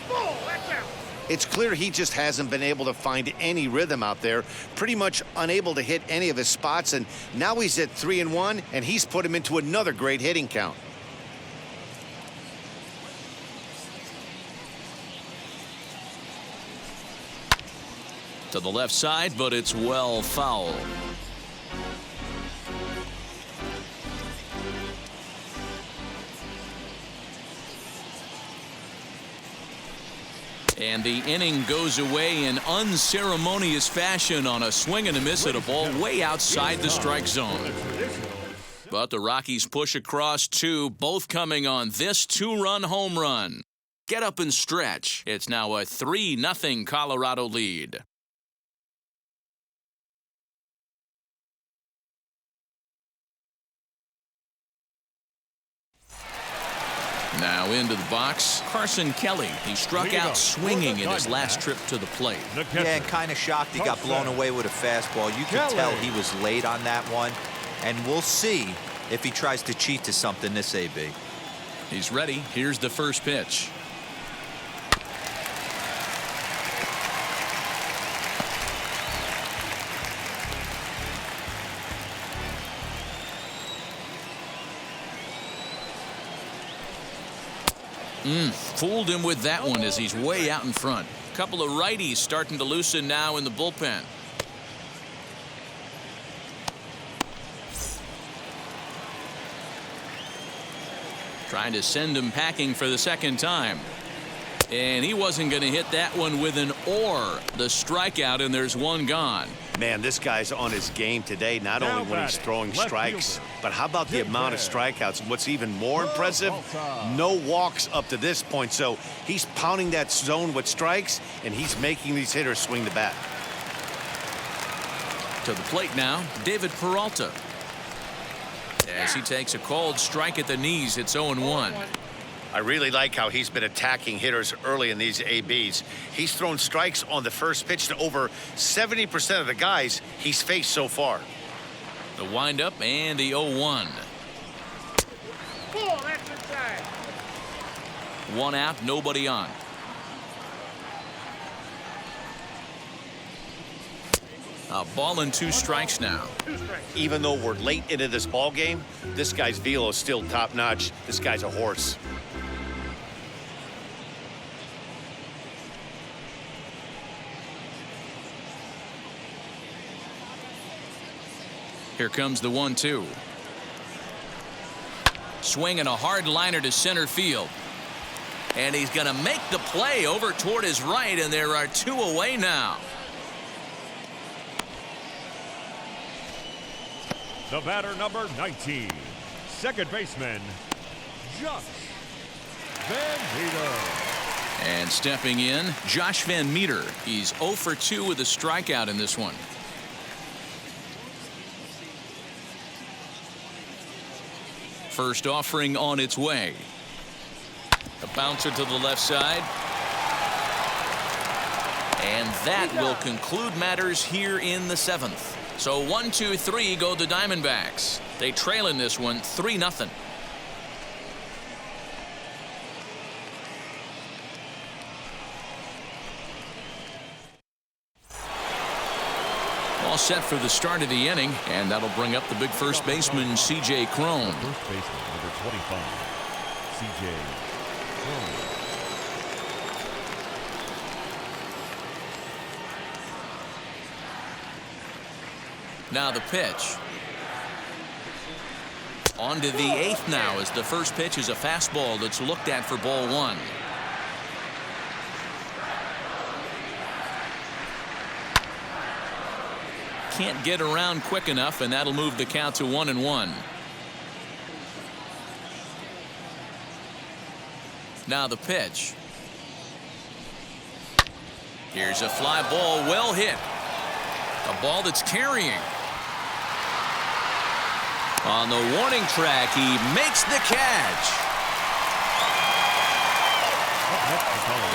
Ball, that's out. It's clear he just hasn't been able to find any rhythm out there, pretty much unable to hit any of his spots, and now he's at 3-1, and he's put him into another great hitting count. To the left side, but it's well foul. And the inning goes away in unceremonious fashion on a swing and a miss at a ball way outside the strike zone. But the Rockies push across 2, both coming on this 2-run home run. Get up and stretch. It's now a 3-0 Colorado lead. Now into the box, Carson Kelly. He struck out swinging in his last trip to the plate. Yeah, and kind of shocked he got blown away with a fastball. You could tell he was late on that one, and we'll see if he tries to cheat to something this AB. He's ready. Here's the first pitch. Fooled him with that one as he's way out in front. Couple of righties starting to loosen now in the bullpen. Trying to send him packing for the second time. And he wasn't going to hit that one with an or. The strikeout, and there's one gone. Man, this guy's on his game today, not only when he's throwing strikes, but how about the amount of strikeouts? And what's even more impressive, no walks up to this point. So he's pounding that zone with strikes, and he's making these hitters swing the bat. To the plate now, David Peralta. As he takes a cold strike at the knees, it's 0-1. I really like how he's been attacking hitters early in these ABs. He's thrown strikes on the first pitch to over 70% of the guys he's faced so far. The windup and the 0-1. Ball, that's inside. 1 out, nobody on. A ball and 2 strikes now. Even though we're late into this ball game, this guy's velo is still top notch. This guy's a horse. Here comes the 1-2. Swinging a hard liner to center field. And he's going to make the play over toward his right, and there are 2 away now. The batter, number 19, second baseman, Josh Van Meter. And stepping in, Josh Van Meter. He's 0 for 2 with a strikeout in this one. first offering on its way. A bouncer to the left side. And that will conclude matters here in the 7th. So 1-2-3 go the Diamondbacks. They trail in this one 3-0. All set for the start of the inning, and that'll bring up the big first baseman, C.J. Crone. First baseman, number 25, C.J. Crone. Now the pitch. On to the 8th now, as the first pitch is a fastball that's looked at for ball 1. Can't get around quick enough, and that'll move the count to 1-1. Now the pitch. Here's a fly ball, well hit. A ball that's carrying. On the warning track, he makes the catch.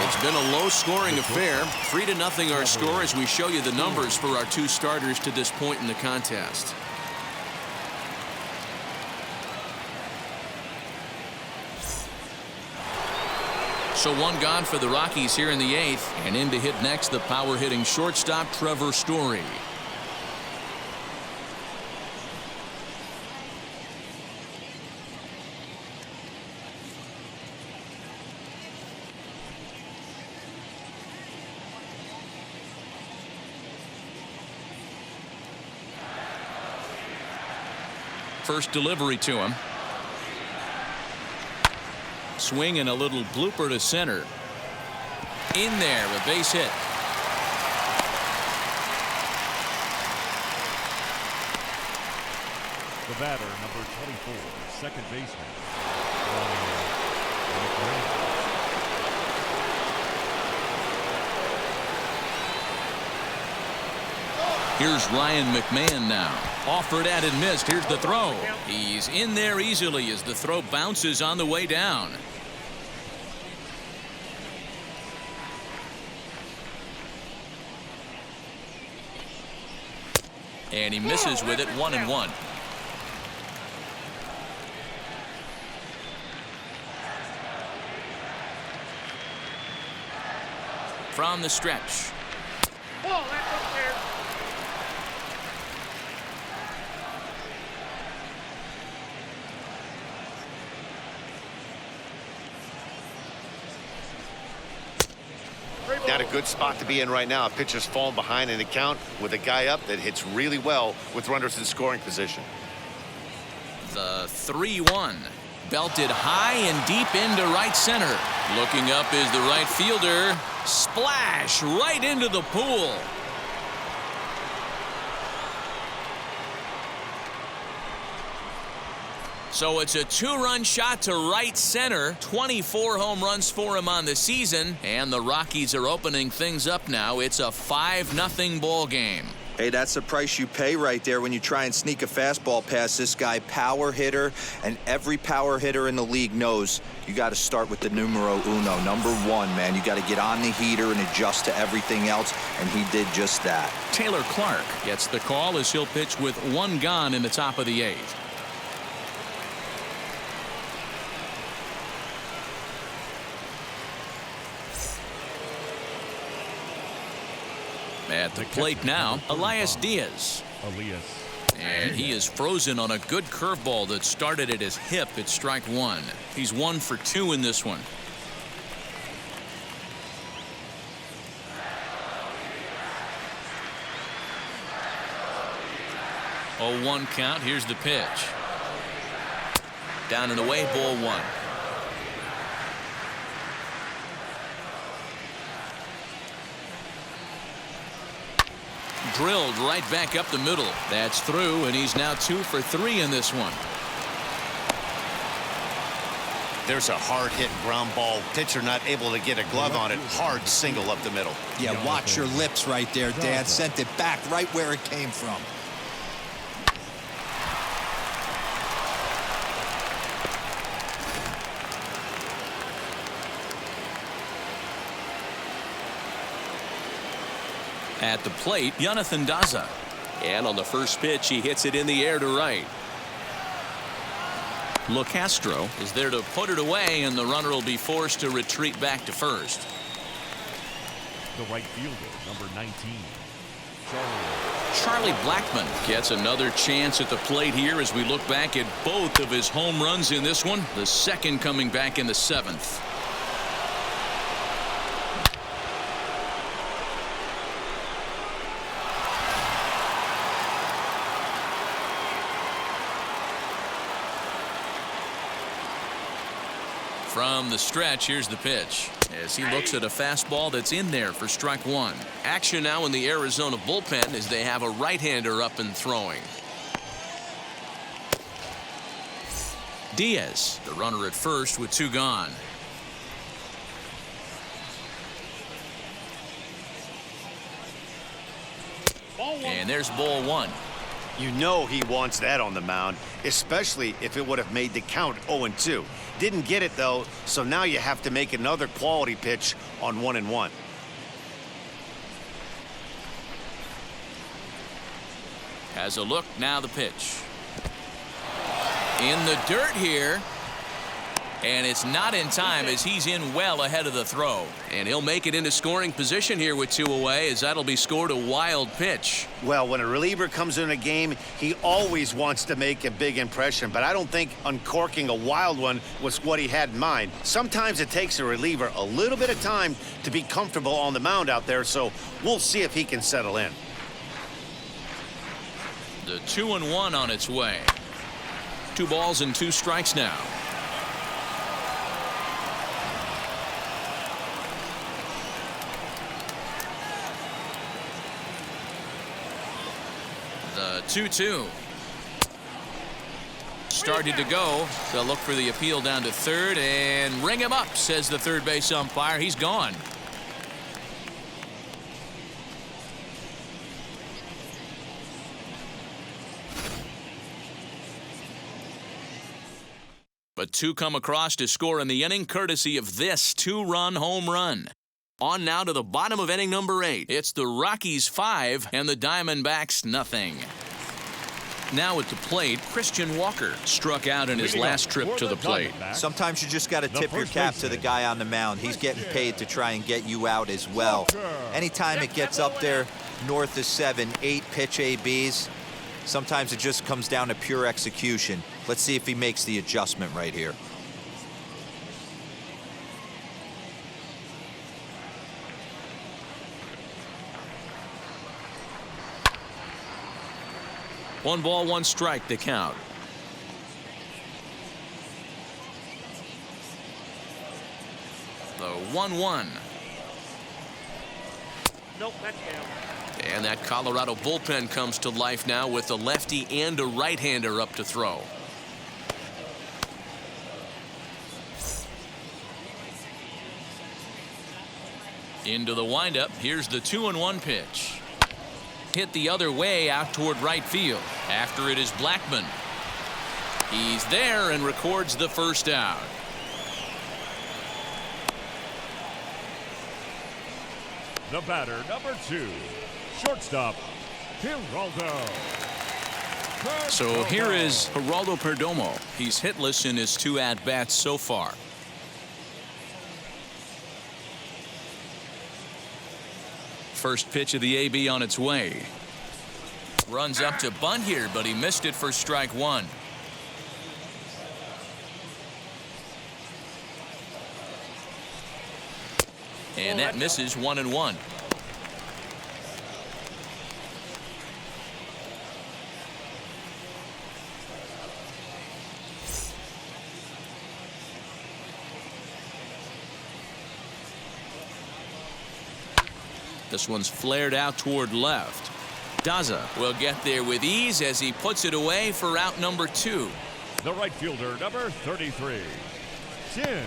It's been a low-scoring affair. 3-0 our score as we show you the numbers for our two starters to this point in the contest. So one gone for the Rockies here in the 8th, and in to hit next the power-hitting shortstop Trevor Story. First delivery to him. Swing and a little blooper to center. In there, a base hit. The batter, number 24, second baseman. Here's Ryan Mcmahon now. Offered at and missed. Here's the throw. He's in there easily as the throw bounces on the way down. And he misses with it, 1-1. From the stretch. Ball, that's up there. Not a good spot to be in right now. A pitcher's falling behind in the count with a guy up that hits really well with runners in scoring position. The 3-1. Belted high and deep into right center. Looking up is the right fielder. Splash right into the pool. So it's a 2-run shot to right center. 24 home runs for him on the season. And the Rockies are opening things up now. It's a 5-0 ball game. Hey, that's the price you pay right there when you try and sneak a fastball past this guy. Power hitter, and every power hitter in the league knows you got to start with the numero uno, number 1, man. You got to get on the heater and adjust to everything else, and he did just that. Taylor Clark gets the call as he'll pitch with 1 gone in the top of the 8th. At the plate now, Elias Diaz. And he is frozen on a good curveball that started at his hip at strike 1. He's 1 for 2 in this one. 0-1 count. Here's the pitch. Down and away, ball 1. Drilled right back up the middle. That's through, and he's now 2 for 3 in this one. There's a hard hit ground ball. Pitcher not able to get a glove on it. Hard single up the middle. Yeah, watch your lips right there, Dan. Sent it back right where it came from. At the plate, Jonathan Daza. And on the first pitch, he hits it in the air to right. LeCastro is there to put it away, and the runner will be forced to retreat back to first. The right fielder, number 19. Charlie Blackmon gets another chance at the plate here as we look back at both of his home runs in this one. The second coming back in the 7th. From the stretch, here's the pitch as he looks at a fastball that's in there for strike one. Action now in the Arizona bullpen as they have a right-hander up and throwing. Diaz, the runner at first with 2 gone. And there's ball 1. You know he wants that on the mound, especially if it would have made the count 0-2. Didn't get it, though, so now you have to make another quality pitch on 1-1. Has a look, now the pitch. In the dirt here. And it's not in time as he's in well ahead of the throw. And he'll make it into scoring position here with 2 away as that'll be scored a wild pitch. Well, when a reliever comes in a game, he always wants to make a big impression, but I don't think uncorking a wild one was what he had in mind. Sometimes it takes a reliever a little bit of time to be comfortable on the mound out there, so we'll see if he can settle in. The 2-1 on its way. 2 balls and 2 strikes now. The 2-2. Started to go. They'll look for the appeal down to third and ring him up, says the third base umpire. He's gone. But 2 come across to score in the inning, courtesy of this 2-run home run. On now to the bottom of inning number 8. It's the Rockies 5 and the Diamondbacks nothing. Now at the plate, Christian Walker struck out in his last trip to the plate. Sometimes you just got to tip your cap to the guy on the mound. He's getting paid to try and get you out as well. Anytime it gets up there north of 7, 8 pitch ABs, sometimes it just comes down to pure execution. Let's see if he makes the adjustment right here. One ball, 1 strike to count. The 1-1. Nope, that's down. And that Colorado bullpen comes to life now with a lefty and a right-hander up to throw. Into the windup. Here's the 2-1 pitch. Hit the other way out toward right field. After it is Blackmon. He's there and records the first out. The batter, number 2, shortstop, Geraldo. So here is Geraldo Perdomo. He's hitless in his 2 at-bats so far. First pitch of the AB on its way. Runs up to bunt here, but he missed it for strike 1. And that misses 1-1. This one's flared out toward left. Daza will get there with ease as he puts it away for out number 2. The right fielder, number 33, Tim.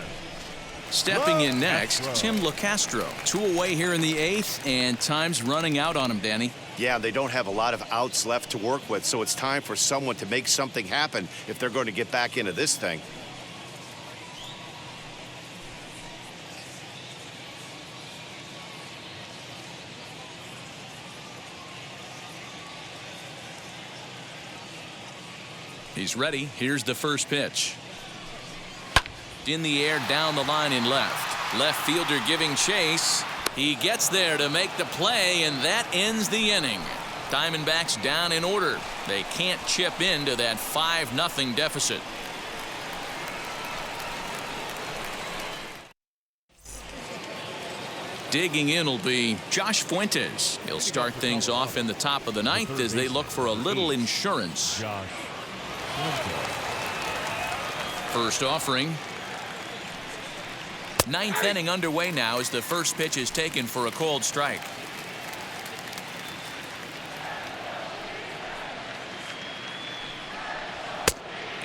Stepping in next, Tim LeCastro. 2 away here in the 8th, and time's running out on him, Danny. Yeah, they don't have a lot of outs left to work with, so it's time for someone to make something happen if they're going to get back into this thing. He's ready. Here's the first pitch. In the air, down the line in left. Left fielder giving chase. He gets there to make the play, and that ends the inning. Diamondbacks down in order. They can't chip into that 5-0 deficit. Digging in will be Josh Fuentes. He'll start things off in the top of the ninth as they look for a little insurance. First offering. Ninth inning underway now as the first pitch is taken for a called strike.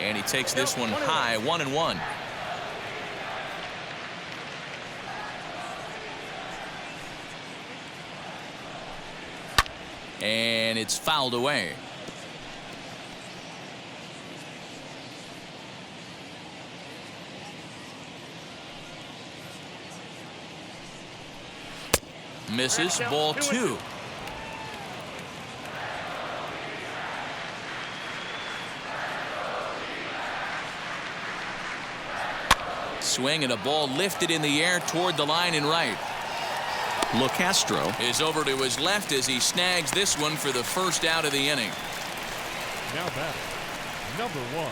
And he takes this one high, 1-1. And it's fouled away. Misses, ball 2. Swing and a ball lifted in the air toward the line and right. LeCastro is over to his left as he snags this one for the first out of the inning. Now batting, number 1.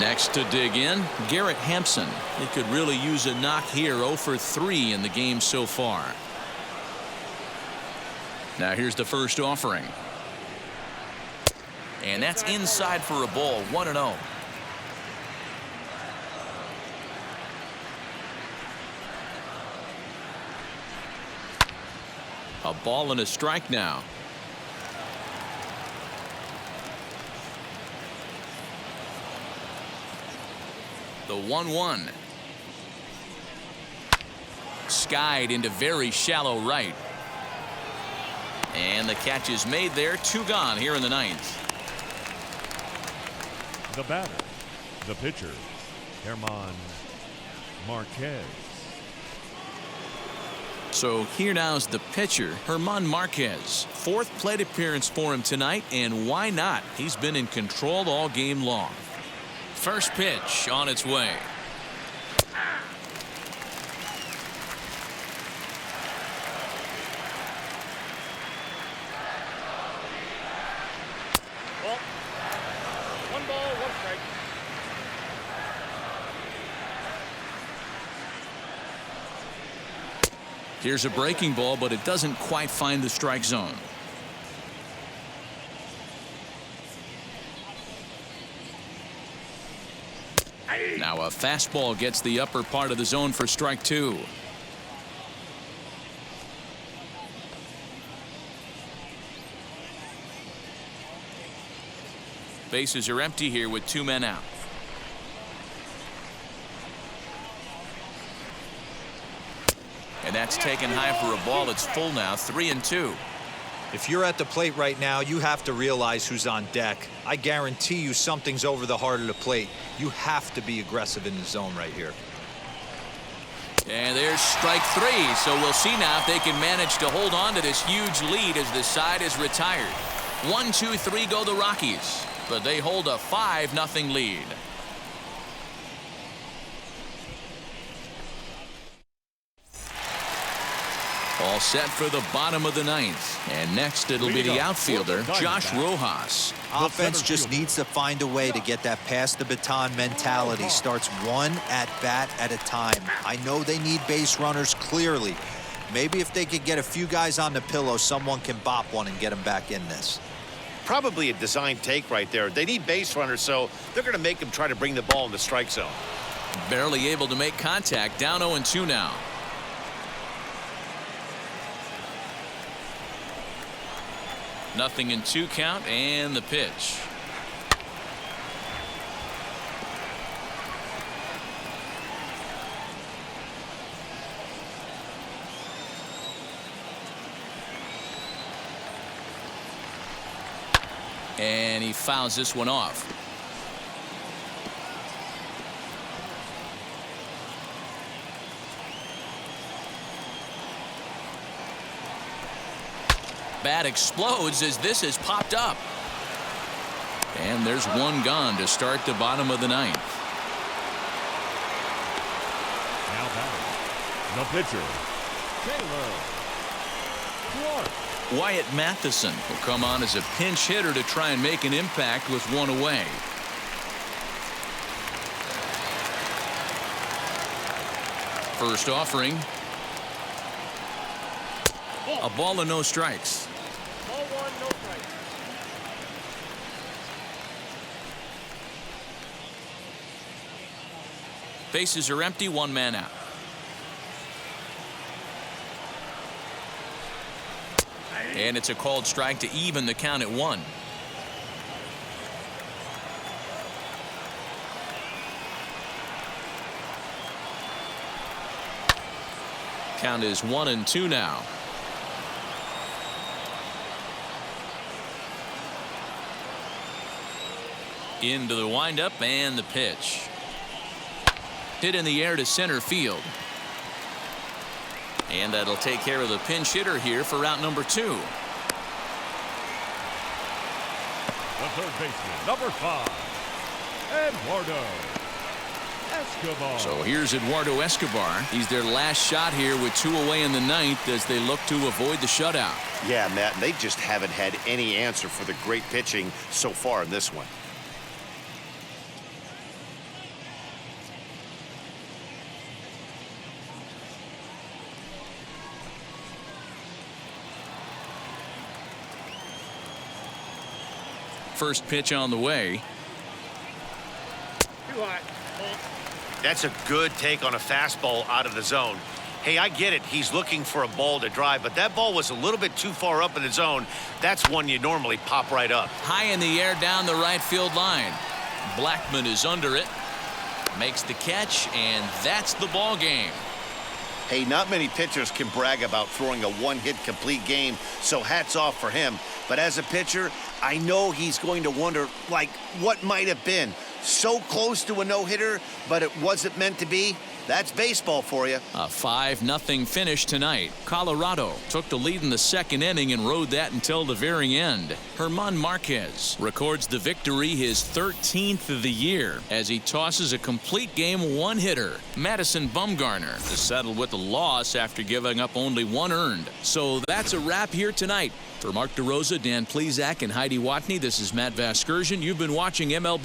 Next to dig in, Garrett Hampson. He could really use a knock here. 0 for 3 in the game so far. Now here's the first offering. And that's inside for a ball, 1-0. A ball and a strike now. The 1-1. Skied into very shallow right. And the catch is made there. 2 gone here in the ninth. The batter, the pitcher, Herman Marquez. So here now's the pitcher, Herman Marquez. 4th plate appearance for him tonight, and why not? He's been in control all game long. First pitch on its way. Well, 1 ball, 1 strike. Here's a breaking ball, but it doesn't quite find the strike zone. Now a fastball gets the upper part of the zone for strike 2. Bases are empty here with 2 men out. And that's taken high for a ball. It's full now, 3-2. If you're at the plate right now, you have to realize who's on deck. I guarantee you something's over the heart of the plate. You have to be aggressive in the zone right here. And there's strike 3. So we'll see now if they can manage to hold on to this huge lead as the side is retired. 1, 2, 3 go the Rockies, but they hold a 5-0 lead. All set for the bottom of the ninth. And next it'll be the outfielder, Josh Rojas. Offense just needs to find a way to get that pass the baton mentality. Starts 1 at bat at a time. I know they need base runners clearly. Maybe if they could get a few guys on the pillow, someone can bop one and get them back in this. Probably a design take right there. They need base runners, so they're going to make them try to bring the ball in the strike zone. Barely able to make contact. Down 0-2 now. Nothing in 2 count, and the pitch. And he fouls this one off. Bat explodes as this has popped up. And there's one gone to start the bottom of the ninth. Now batting, the pitcher, Taylor Clark. Wyatt Matheson will come on as a pinch hitter to try and make an impact with one away. First offering. A ball and no strikes. Ball one, no strikes. Bases are empty, one man out. And it's a called strike to even the count at 1. Count is 1-2 now. Into the windup and the pitch. Hit in the air to center field. And that'll take care of the pinch hitter here for route number 2. The third baseman, number 5, Eduardo Escobar. So here's Eduardo Escobar. He's their last shot here with 2 away in the ninth as they look to avoid the shutout. Yeah, Matt, they just haven't had any answer for the great pitching so far in this one. First pitch on the way. Too hot. Ball. That's a good take on a fastball out of the zone. Hey, I get it. He's looking for a ball to drive, but that ball was a little bit too far up in the zone. That's one you normally pop right up. High in the air down the right field line. Blackman is under it. Makes the catch, and that's the ball game. Hey, not many pitchers can brag about throwing a one-hit complete game, so hats off for him. But as a pitcher, I know he's going to wonder, like, what might have been. So close to a no-hitter, but it wasn't meant to be. That's baseball for you. A 5-0 finish tonight. Colorado took the lead in the second inning and rode that until the very end. Herman Marquez records the victory, his 13th of the year, as he tosses a complete game one-hitter. Madison Bumgarner to settle with a loss after giving up only 1 earned. So that's a wrap here tonight. For Mark DeRosa, Dan Plezak, and Heidi Watney, this is Matt Vasgersian. You've been watching MLB